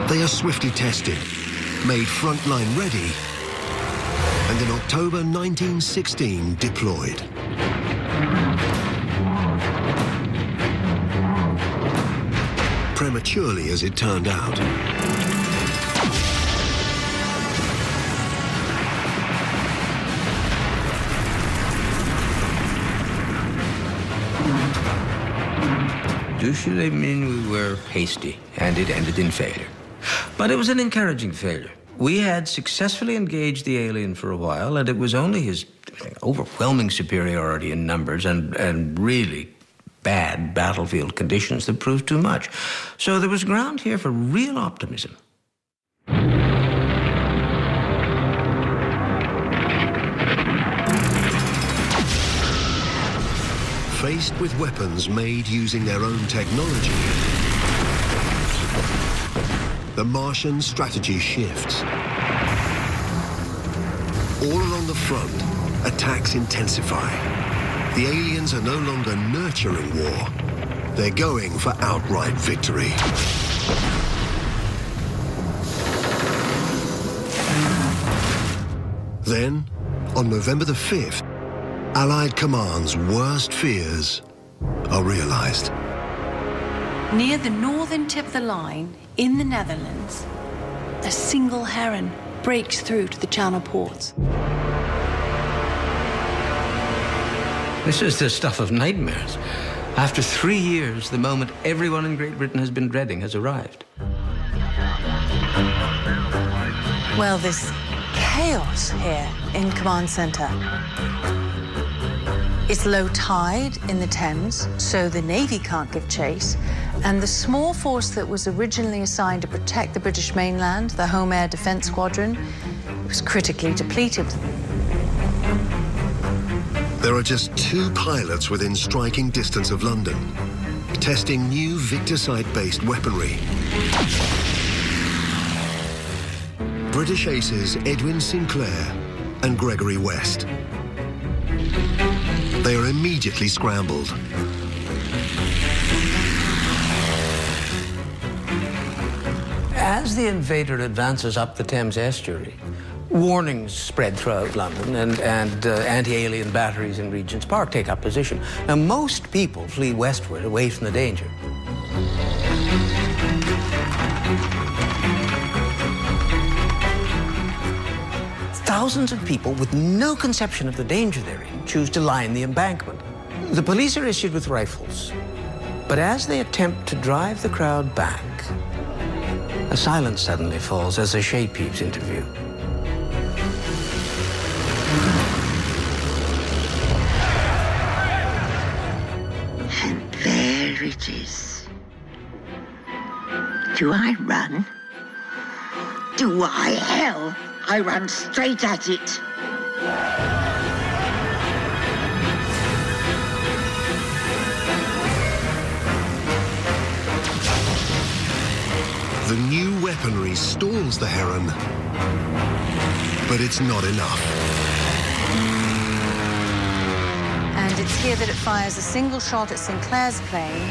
They are swiftly tested, made frontline ready, and in October 1916 deployed. Prematurely, as it turned out. Usually mean we were hasty, and it ended in failure. But it was an encouraging failure. We had successfully engaged the alien for a while, and it was only his overwhelming superiority in numbers and really bad battlefield conditions that proved too much. So there was ground here for real optimism. Faced with weapons made using their own technology, the Martian strategy shifts. All along the front, attacks intensify. The aliens are no longer nurturing war. They're going for outright victory. Then, on November the 5th, Allied Command's worst fears are realized. Near the northern tip of the line, in the Netherlands, a single Heron breaks through to the Channel ports. This is the stuff of nightmares. After 3 years, the moment everyone in Great Britain has been dreading has arrived. Well, there's chaos here in Command Centre. It's low tide in the Thames, so the Navy can't give chase, and the small force that was originally assigned to protect the British mainland, the Home Air Defence Squadron, was critically depleted. There are just 2 pilots within striking distance of London, testing new Victicite-based weaponry. British aces Edwin Sinclair and Gregory West. They are immediately scrambled. As the invader advances up the Thames estuary, Warnings spread throughout London, and anti-alien batteries in Regent's Park take up position. Now, most people flee westward, away from the danger. Thousands of people with no conception of the danger they're in choose to line the embankment. The police are issued with rifles, but as they attempt to drive the crowd back, a silence suddenly falls as a shape peeps into view. And there it is. Do I run? Do I? Hell, I run straight at it. The new weaponry stalls the Heron, but it's not enough. And it's here that it fires a single shot at Sinclair's plane.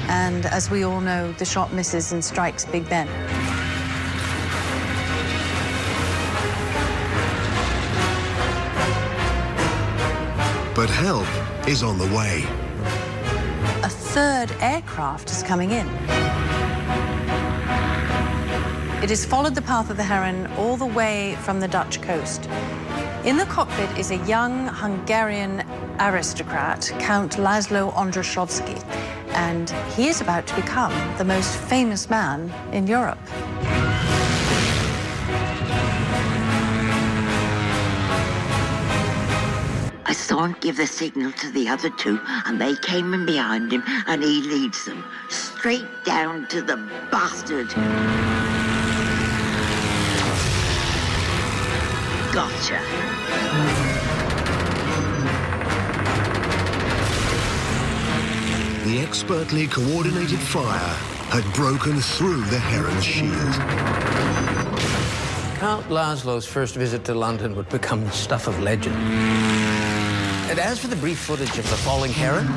And as we all know, the shot misses and strikes Big Ben. But help is on the way. A third aircraft is coming in. It has followed the path of the Heron all the way from the Dutch coast. In the cockpit is a young Hungarian aristocrat, Count Laszlo Ondrzejowski, and he is about to become the most famous man in Europe. I saw him give the signal to the other two, and they came in behind him, and he leads them straight down to the bastard. Gotcha. The expertly coordinated fire had broken through the Heron's shield. Count Laszlo's first visit to London would become the stuff of legend. And as for the brief footage of the falling Heron,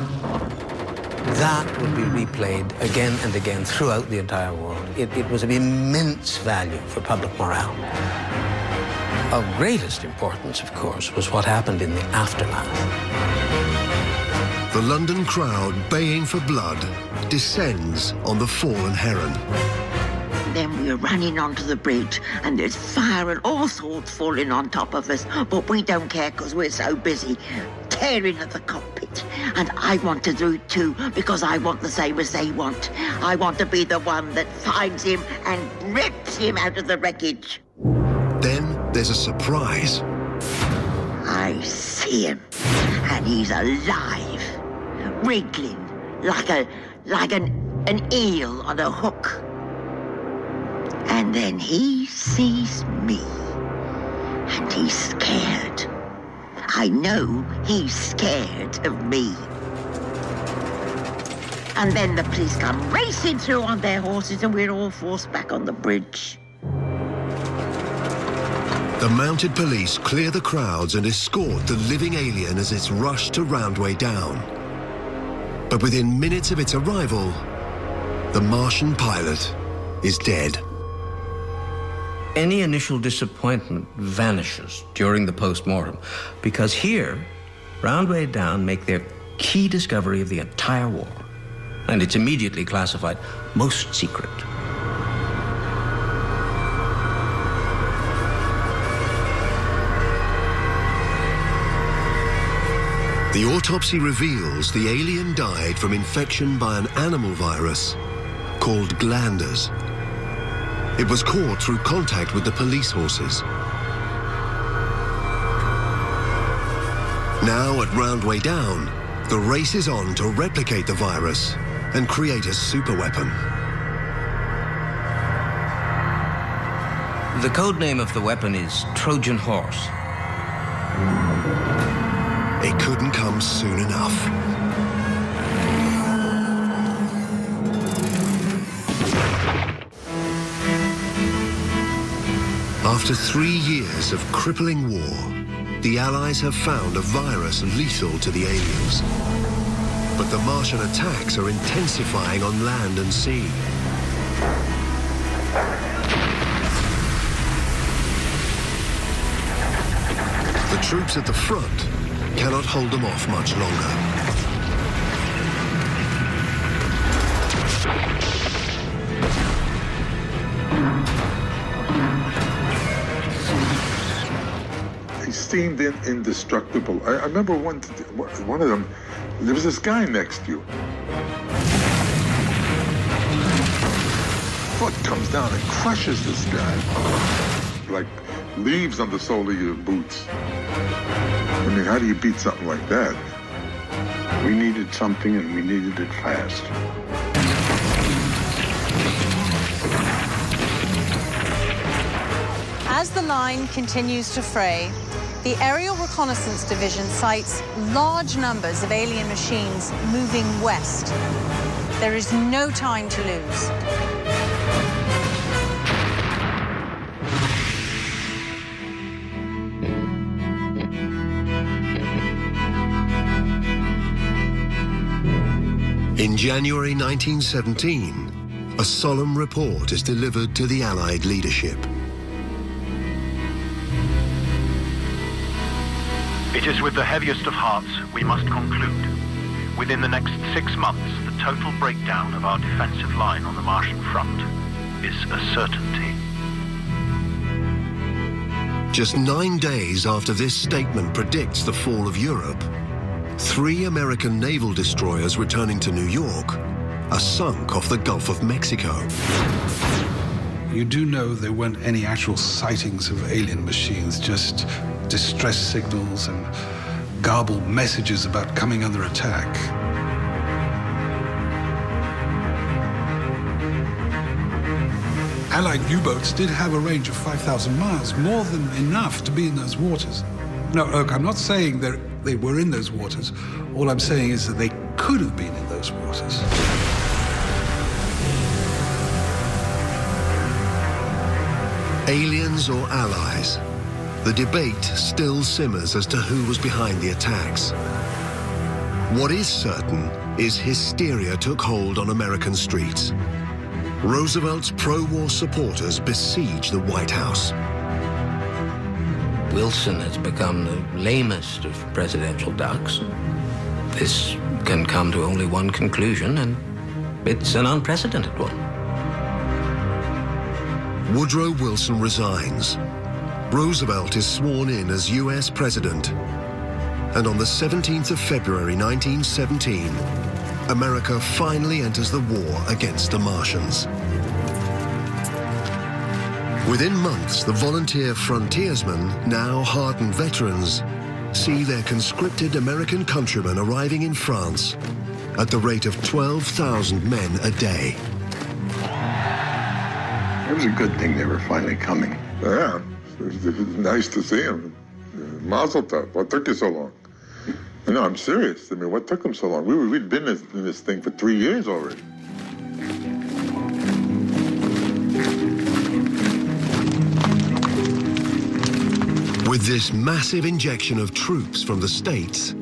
that would be replayed again and again throughout the entire world. It was of immense value for public morale. Of greatest importance, of course, was what happened in the aftermath. The London crowd, baying for blood, descends on the fallen Heron. Then we're running onto the bridge, and there's fire and all sorts falling on top of us, but we don't care because we're so busy tearing at the cockpit. And I want to do it too, because I want the same as they want. I want to be the one that finds him and rips him out of the wreckage. Then there's a surprise. I see him, and he's alive, wriggling like an eel on a hook. And then he sees me, and he's scared. I know he's scared of me. And then the police come racing through on their horses, and we're all forced back on the bridge. The mounted police clear the crowds and escort the living alien as it's rushed to Roundway Down. But within minutes of its arrival, the Martian pilot is dead. Any initial disappointment vanishes during the post-mortem, because here, Roundway Down make their key discovery of the entire war, and it's immediately classified most secret. The autopsy reveals the alien died from infection by an animal virus called glanders. It was caught through contact with the police horses. Now at Roundway Down, the race is on to replicate the virus and create a superweapon. The code name of the weapon is Trojan Horse. It couldn't come soon enough. After 3 years of crippling war, the Allies have found a virus lethal to the aliens. But the Martian attacks are intensifying on land and sea. Troops at the front cannot hold them off much longer. He seemed indestructible. I remember one of them, there was this guy next to you. Foot comes down and crushes this guy. Like leaves on the sole of your boots. I mean, how do you beat something like that? We needed something and we needed it fast. As the line continues to fray, the Aerial Reconnaissance Division sights large numbers of alien machines moving west. There is no time to lose. In January 1917, a solemn report is delivered to the Allied leadership. It is with the heaviest of hearts we must conclude. Within the next 6 months, the total breakdown of our defensive line on the Martian front is a certainty. Just 9 days after this statement predicts the fall of Europe, 3 American naval destroyers returning to New York are sunk off the Gulf of Mexico. You do know there weren't any actual sightings of alien machines, just distress signals and garbled messages about coming under attack. Allied U-boats did have a range of 5,000 miles, more than enough to be in those waters. No, look, I'm not saying they were in those waters. All I'm saying is that they could have been in those waters. Aliens or allies? The debate still simmers as to who was behind the attacks. What is certain is hysteria took hold on American streets. Roosevelt's pro-war supporters besieged the White House. Wilson has become the lamest of presidential ducks. This can come to only one conclusion, and it's an unprecedented one. Woodrow Wilson resigns. Roosevelt is sworn in as US President. And on the 17th of February 1917, America finally enters the war against the Martians. Within months, the volunteer frontiersmen, now hardened veterans, see their conscripted American countrymen arriving in France at the rate of 12,000 men a day. It was a good thing they were finally coming. Yeah, it was nice to see them. Mazel tov. What took you so long? No, I'm serious. I mean, what took them so long? We'd been in this thing for 3 years already. With this massive injection of troops from the States,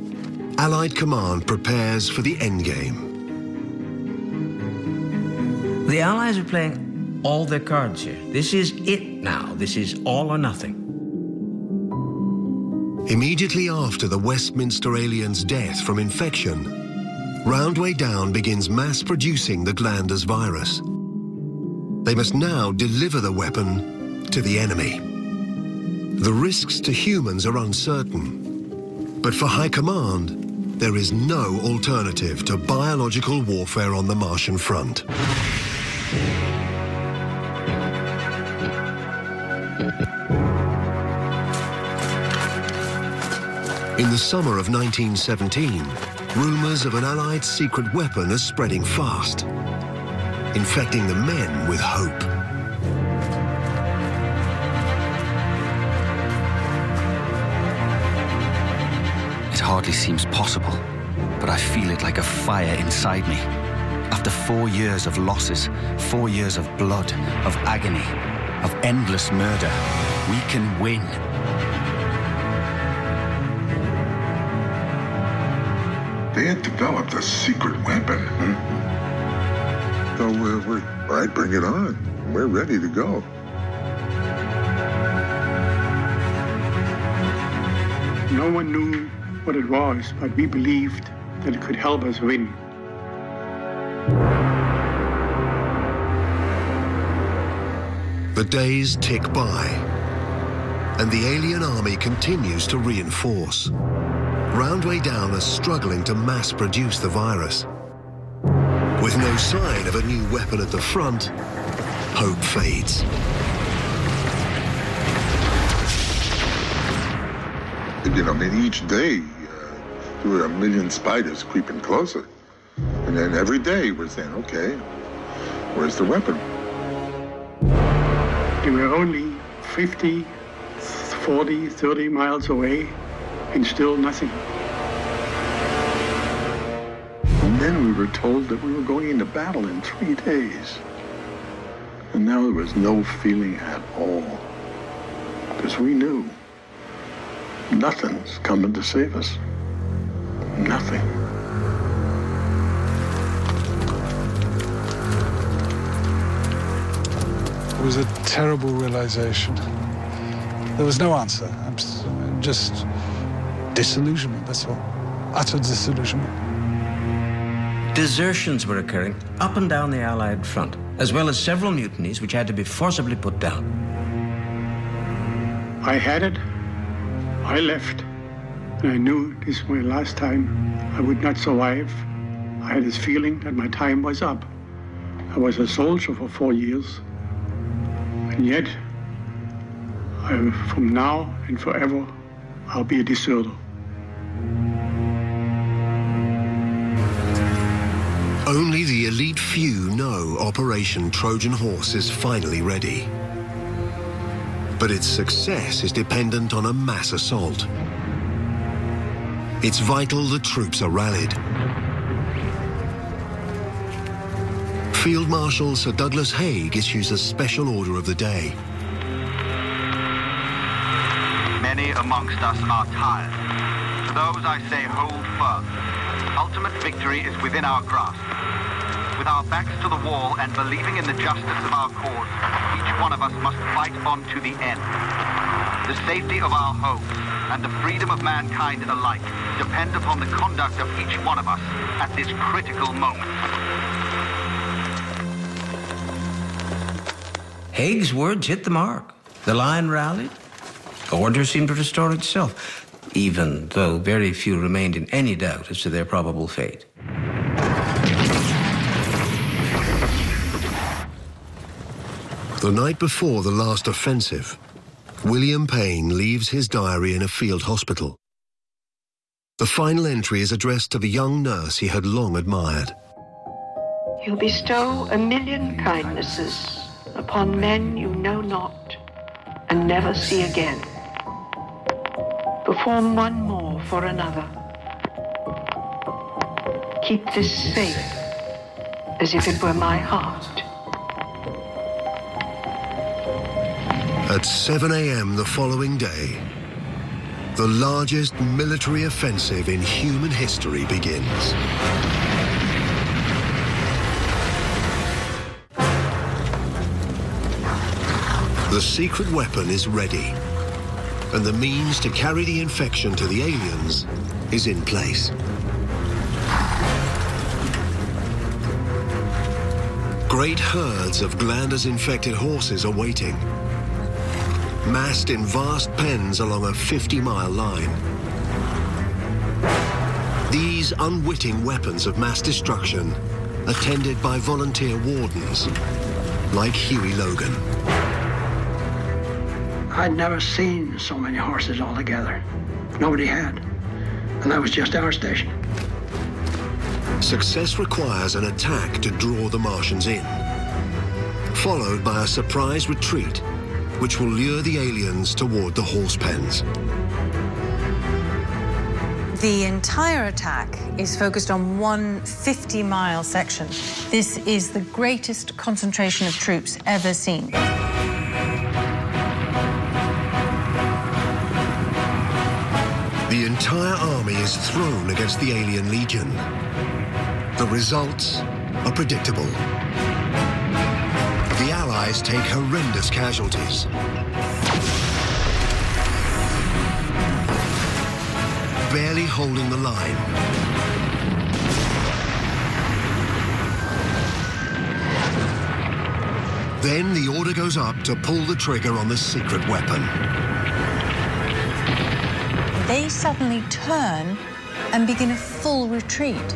Allied command prepares for the endgame. The Allies are playing all their cards here. This is it now. This is all or nothing. Immediately after the Westminster alien's death from infection, Roundway Down begins mass-producing the Glanders virus. They must now deliver the weapon to the enemy. The risks to humans are uncertain, but for High Command, there is no alternative to biological warfare on the Martian front. In the summer of 1917, rumors of an Allied secret weapon are spreading fast, infecting the men with hope. It hardly seems possible, but I feel it like a fire inside me. After 4 years of losses, 4 years of blood, of agony, of endless murder, we can win. They had developed a secret weapon. So we're all right, bring it on. We're ready to go. No one knew what it was, but we believed that it could help us win. The days tick by, and the alien army continues to reinforce. Roundway Down are struggling to mass-produce the virus. With no sign of a new weapon at the front, hope fades. You know, I mean, each day, there were 1 million spiders creeping closer. And then every day we're saying, okay, where's the weapon? They were only 50, 40, 30 miles away, and still nothing. And then we were told that we were going into battle in 3 days. And now there was no feeling at all. Because we knew nothing's coming to save us. Nothing. It was a terrible realization. There was no answer. Just disillusionment, that's all. Utter disillusionment. Desertions were occurring up and down the Allied front, as well as several mutinies which had to be forcibly put down. I had it. I left. And I knew this was my last time. I would not survive. I had this feeling that my time was up. I was a soldier for 4 years. And yet, from now and forever, I'll be a deserter. Only the elite few know Operation Trojan Horse is finally ready. But its success is dependent on a mass assault. It's vital the troops are rallied. Field Marshal Sir Douglas Haig issues a special order of the day. Many amongst us are tired. To those I say, hold firm. Ultimate victory is within our grasp. With our backs to the wall and believing in the justice of our cause, each one of us must fight on to the end. The safety of our homes and the freedom of mankind alike depend upon the conduct of each one of us at this critical moment. Haig's words hit the mark. The line rallied. Order seemed to restore itself, even though very few remained in any doubt as to their probable fate. The night before the last offensive, William Payne leaves his diary in a field hospital. The final entry is addressed to the young nurse he had long admired. You bestow 1,000,000 kindnesses upon men you know not and never see again. Perform one more for another. Keep this safe as if it were my heart. At 7 a.m. the following day, the largest military offensive in human history begins. The secret weapon is ready, and the means to carry the infection to the aliens is in place. Great herds of glanders-infected horses are waiting, massed in vast pens along a 50-mile line. These unwitting weapons of mass destruction, attended by volunteer wardens like Huey Logan. I'd never seen so many horses all together. Nobody had. And that was just our station. Success requires an attack to draw the Martians in, followed by a surprise retreat which will lure the aliens toward the horse pens. The entire attack is focused on one 50-mile section. This is the greatest concentration of troops ever seen. The entire army is thrown against the alien legion. The results are predictable. The Allies take horrendous casualties. holding the line. Then the order goes up to pull the trigger on the secret weapon. They suddenly turn and begin a full retreat.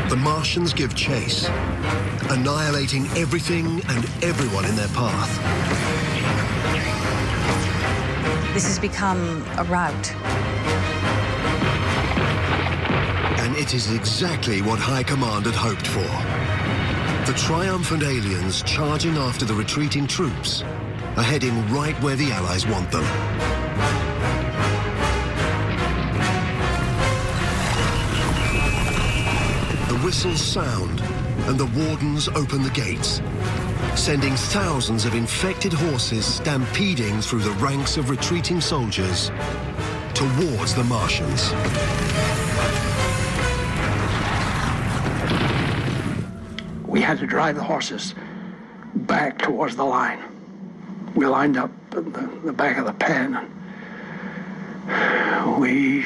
The Martians give chase, annihilating everything and everyone in their path. This has become a rout. And it is exactly what High Command had hoped for. The triumphant aliens charging after the retreating troops are heading right where the Allies want them. The whistles sound and the wardens open the gates, sending thousands of infected horses stampeding through the ranks of retreating soldiers towards the Martians. We had to drive the horses back towards the line. We lined up at the back of the pen, and we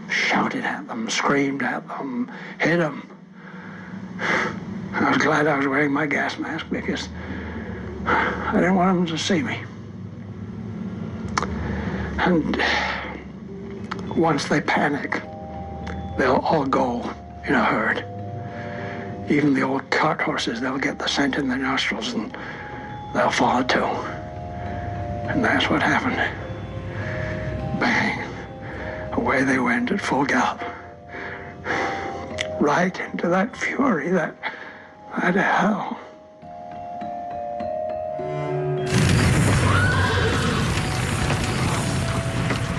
shouted at them, screamed at them, hit them. I was glad I was wearing my gas mask because I didn't want them to see me. And once they panic, they'll all go in a herd. Even the old cart horses, they'll get the scent in their nostrils and they'll follow too. And that's what happened. Bang. Away they went at full gallop. Right into that fury, that hell.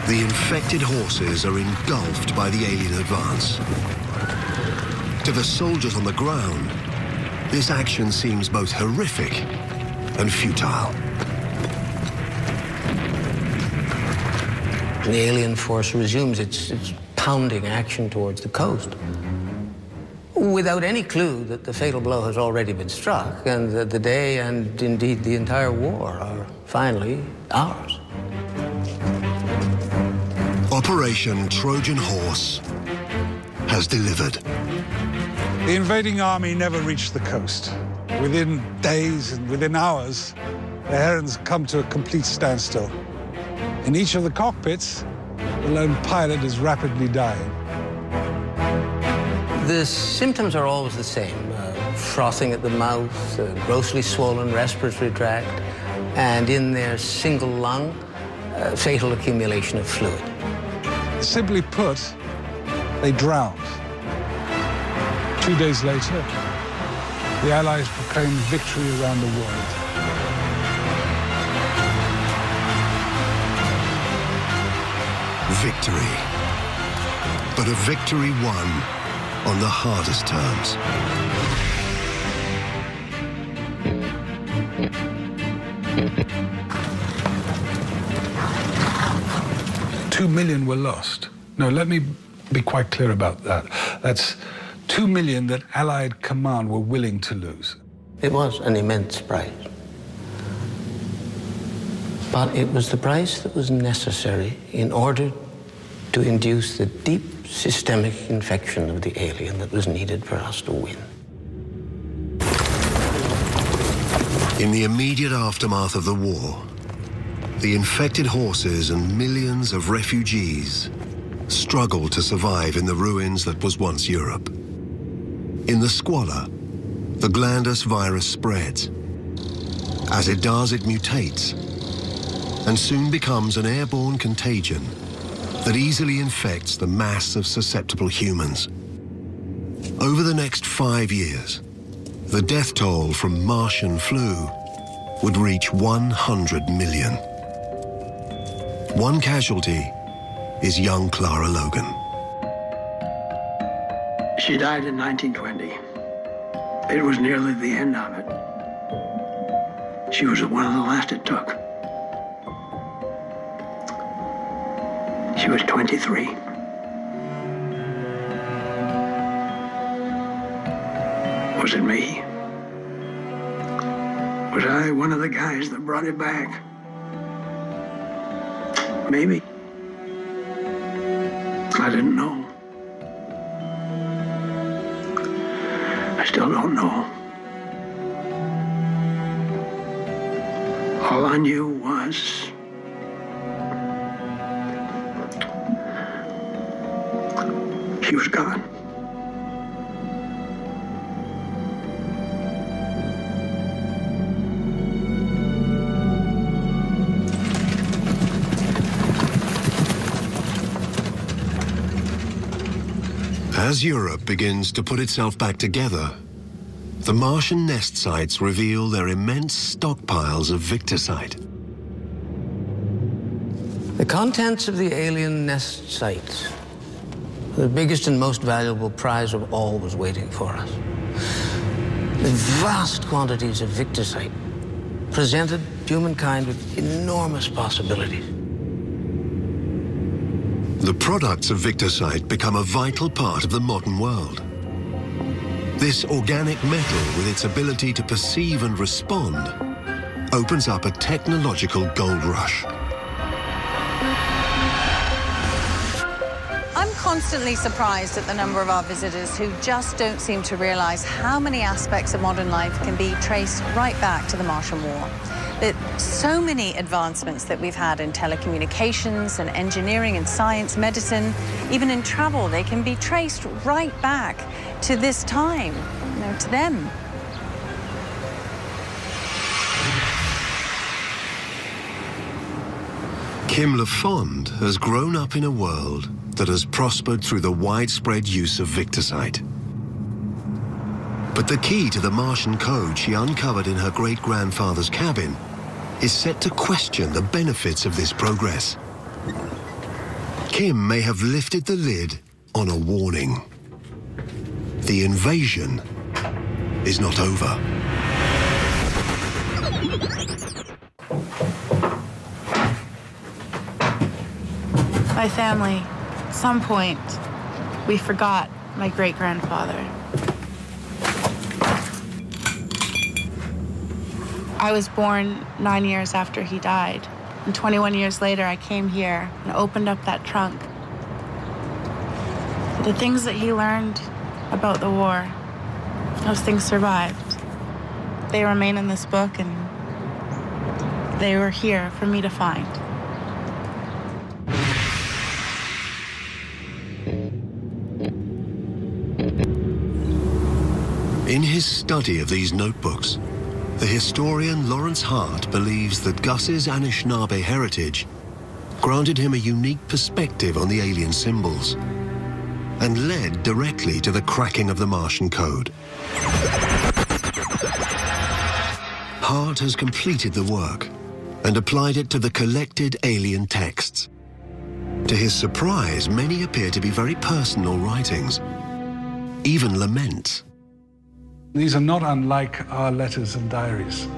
The infected horses are engulfed by the alien advance. To the soldiers on the ground, this action seems both horrific and futile. The alien force resumes its pounding action towards the coast, without any clue that the fatal blow has already been struck and that the day and indeed the entire war are finally ours. Operation Trojan Horse has delivered. The invading army never reached the coast. Within days and within hours, the Herons come to a complete standstill. In each of the cockpits, the lone pilot is rapidly dying. The symptoms are always the same. Frothing at the mouth, grossly swollen respiratory tract, and in their single lung, fatal accumulation of fluid. Simply put, they drowned. 2 days later, the Allies proclaimed victory around the world. Victory. But a victory won on the hardest terms. $2 million were lost. No, let me be quite clear about that. That's 2 million that Allied command were willing to lose. It was an immense price. But it was the price that was necessary in order to induce the deep systemic infection of the alien that was needed for us to win. In the immediate aftermath of the war, the infected horses and millions of refugees struggled to survive in the ruins that was once Europe. In the squalor, the glandus virus spreads. As it does, it mutates and soon becomes an airborne contagion that easily infects the mass of susceptible humans. Over the next 5 years, the death toll from Martian flu would reach 100 million. One casualty is young Clara Logan. She died in 1920. It was nearly the end of it. She was one of the last it took. She was 23. Was it me? Was I one of the guys that brought it back? Maybe. I didn't know. I still don't know. All I knew was she was gone. As Europe begins to put itself back together, the Martian nest sites reveal their immense stockpiles of victicite. The contents of the alien nest sites, the biggest and most valuable prize of all, was waiting for us. The vast quantities of victicite presented humankind with enormous possibilities. The products of victicite become a vital part of the modern world. This organic metal, with its ability to perceive and respond, opens up a technological gold rush. I'm constantly surprised at the number of our visitors who just don't seem to realize how many aspects of modern life can be traced right back to the Martian War. That so many advancements that we've had in telecommunications and engineering and science, medicine, even in travel, they can be traced right back to this time, to them. Kim LaFond has grown up in a world that has prospered through the widespread use of victicite. But the key to the Martian code she uncovered in her great-grandfather's cabin is set to question the benefits of this progress. Kim may have lifted the lid on a warning. The invasion is not over. My family, at some point, we forgot my great-grandfather. I was born 9 years after he died. And 21 years later, I came here and opened up that trunk. The things that he learned about the war, those things survived. They remain in this book, and they were here for me to find. In his study of these notebooks, the historian Lawrence Hart believes that Gus's Anishinaabe heritage granted him a unique perspective on the alien symbols and led directly to the cracking of the Martian code. Hart has completed the work and applied it to the collected alien texts. To his surprise, many appear to be very personal writings, even laments. These are not unlike our letters and diaries,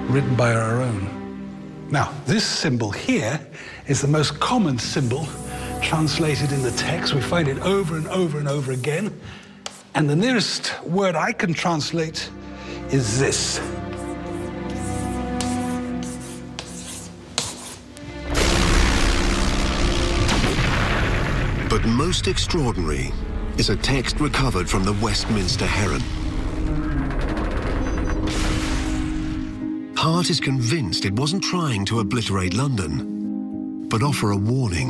written by our own. Now, this symbol here is the most common symbol translated in the text. We find it over and over and over again. And the nearest word I can translate is this. But most extraordinary is a text recovered from the Westminster Heron. Hart is convinced it wasn't trying to obliterate London, but offer a warning.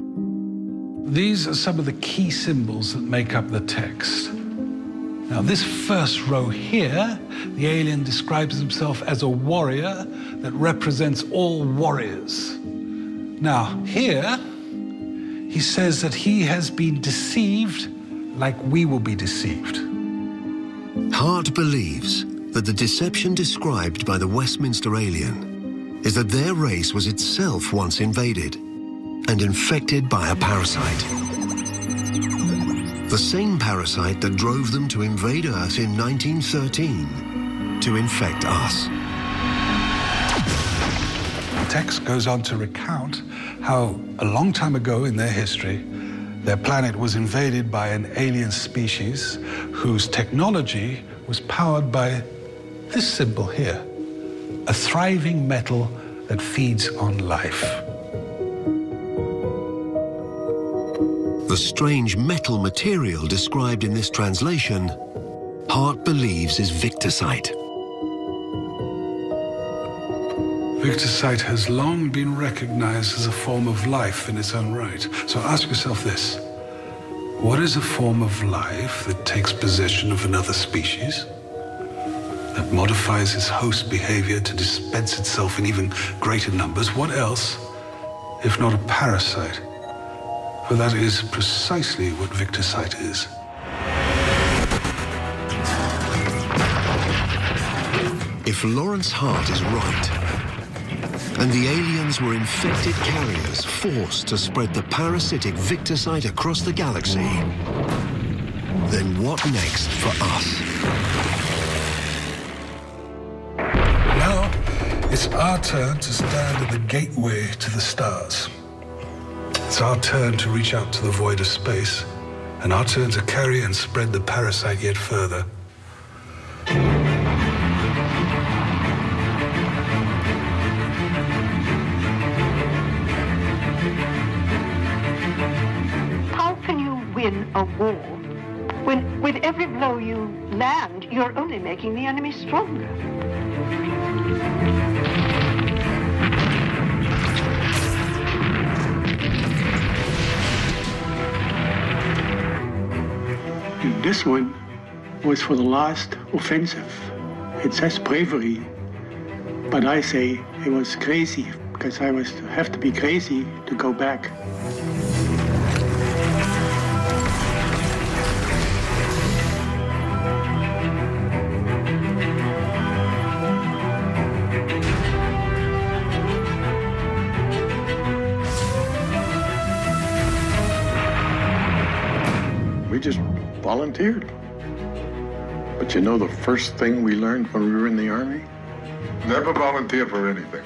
These are some of the key symbols that make up the text. Now, this first row here, the alien describes himself as a warrior that represents all warriors. Now, here, he says that he has been deceived like we will be deceived. Hart believes that the deception described by the Westminster alien is that their race was itself once invaded and infected by a parasite. The same parasite that drove them to invade Earth in 1913 to infect us. The text goes on to recount how a long time ago in their history, their planet was invaded by an alien species whose technology was powered by this symbol here, a thriving metal that feeds on life. The strange metal material described in this translation, Hart believes is victisite. Victisite has long been recognized as a form of life in its own right. So ask yourself this: what is a form of life that takes possession of another species, that modifies its host behavior to dispense itself in even greater numbers? What else, if not a parasite? For that is precisely what victisite is. If Lawrence Hart is right, and the aliens were infected carriers forced to spread the parasitic victisite across the galaxy, then what next for us? Now, it's our turn to stand at the gateway to the stars. It's our turn to reach out to the void of space, and our turn to carry and spread the parasite yet further. How can you win a war when with every blow you land, you're only making the enemy stronger? This one was for the last offensive. It says bravery, but I say it was crazy, because I have to be crazy to go back. We just volunteered. But you know the first thing we learned when we were in the Army? Never volunteer for anything.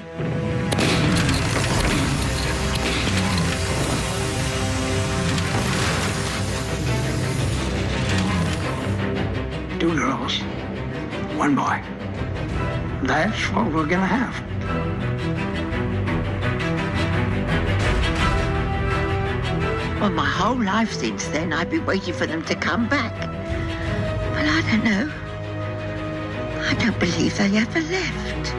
Two girls, one boy. That's what we're gonna have. Well, my whole life since then, I've been waiting for them to come back. But I don't know. I don't believe they ever left.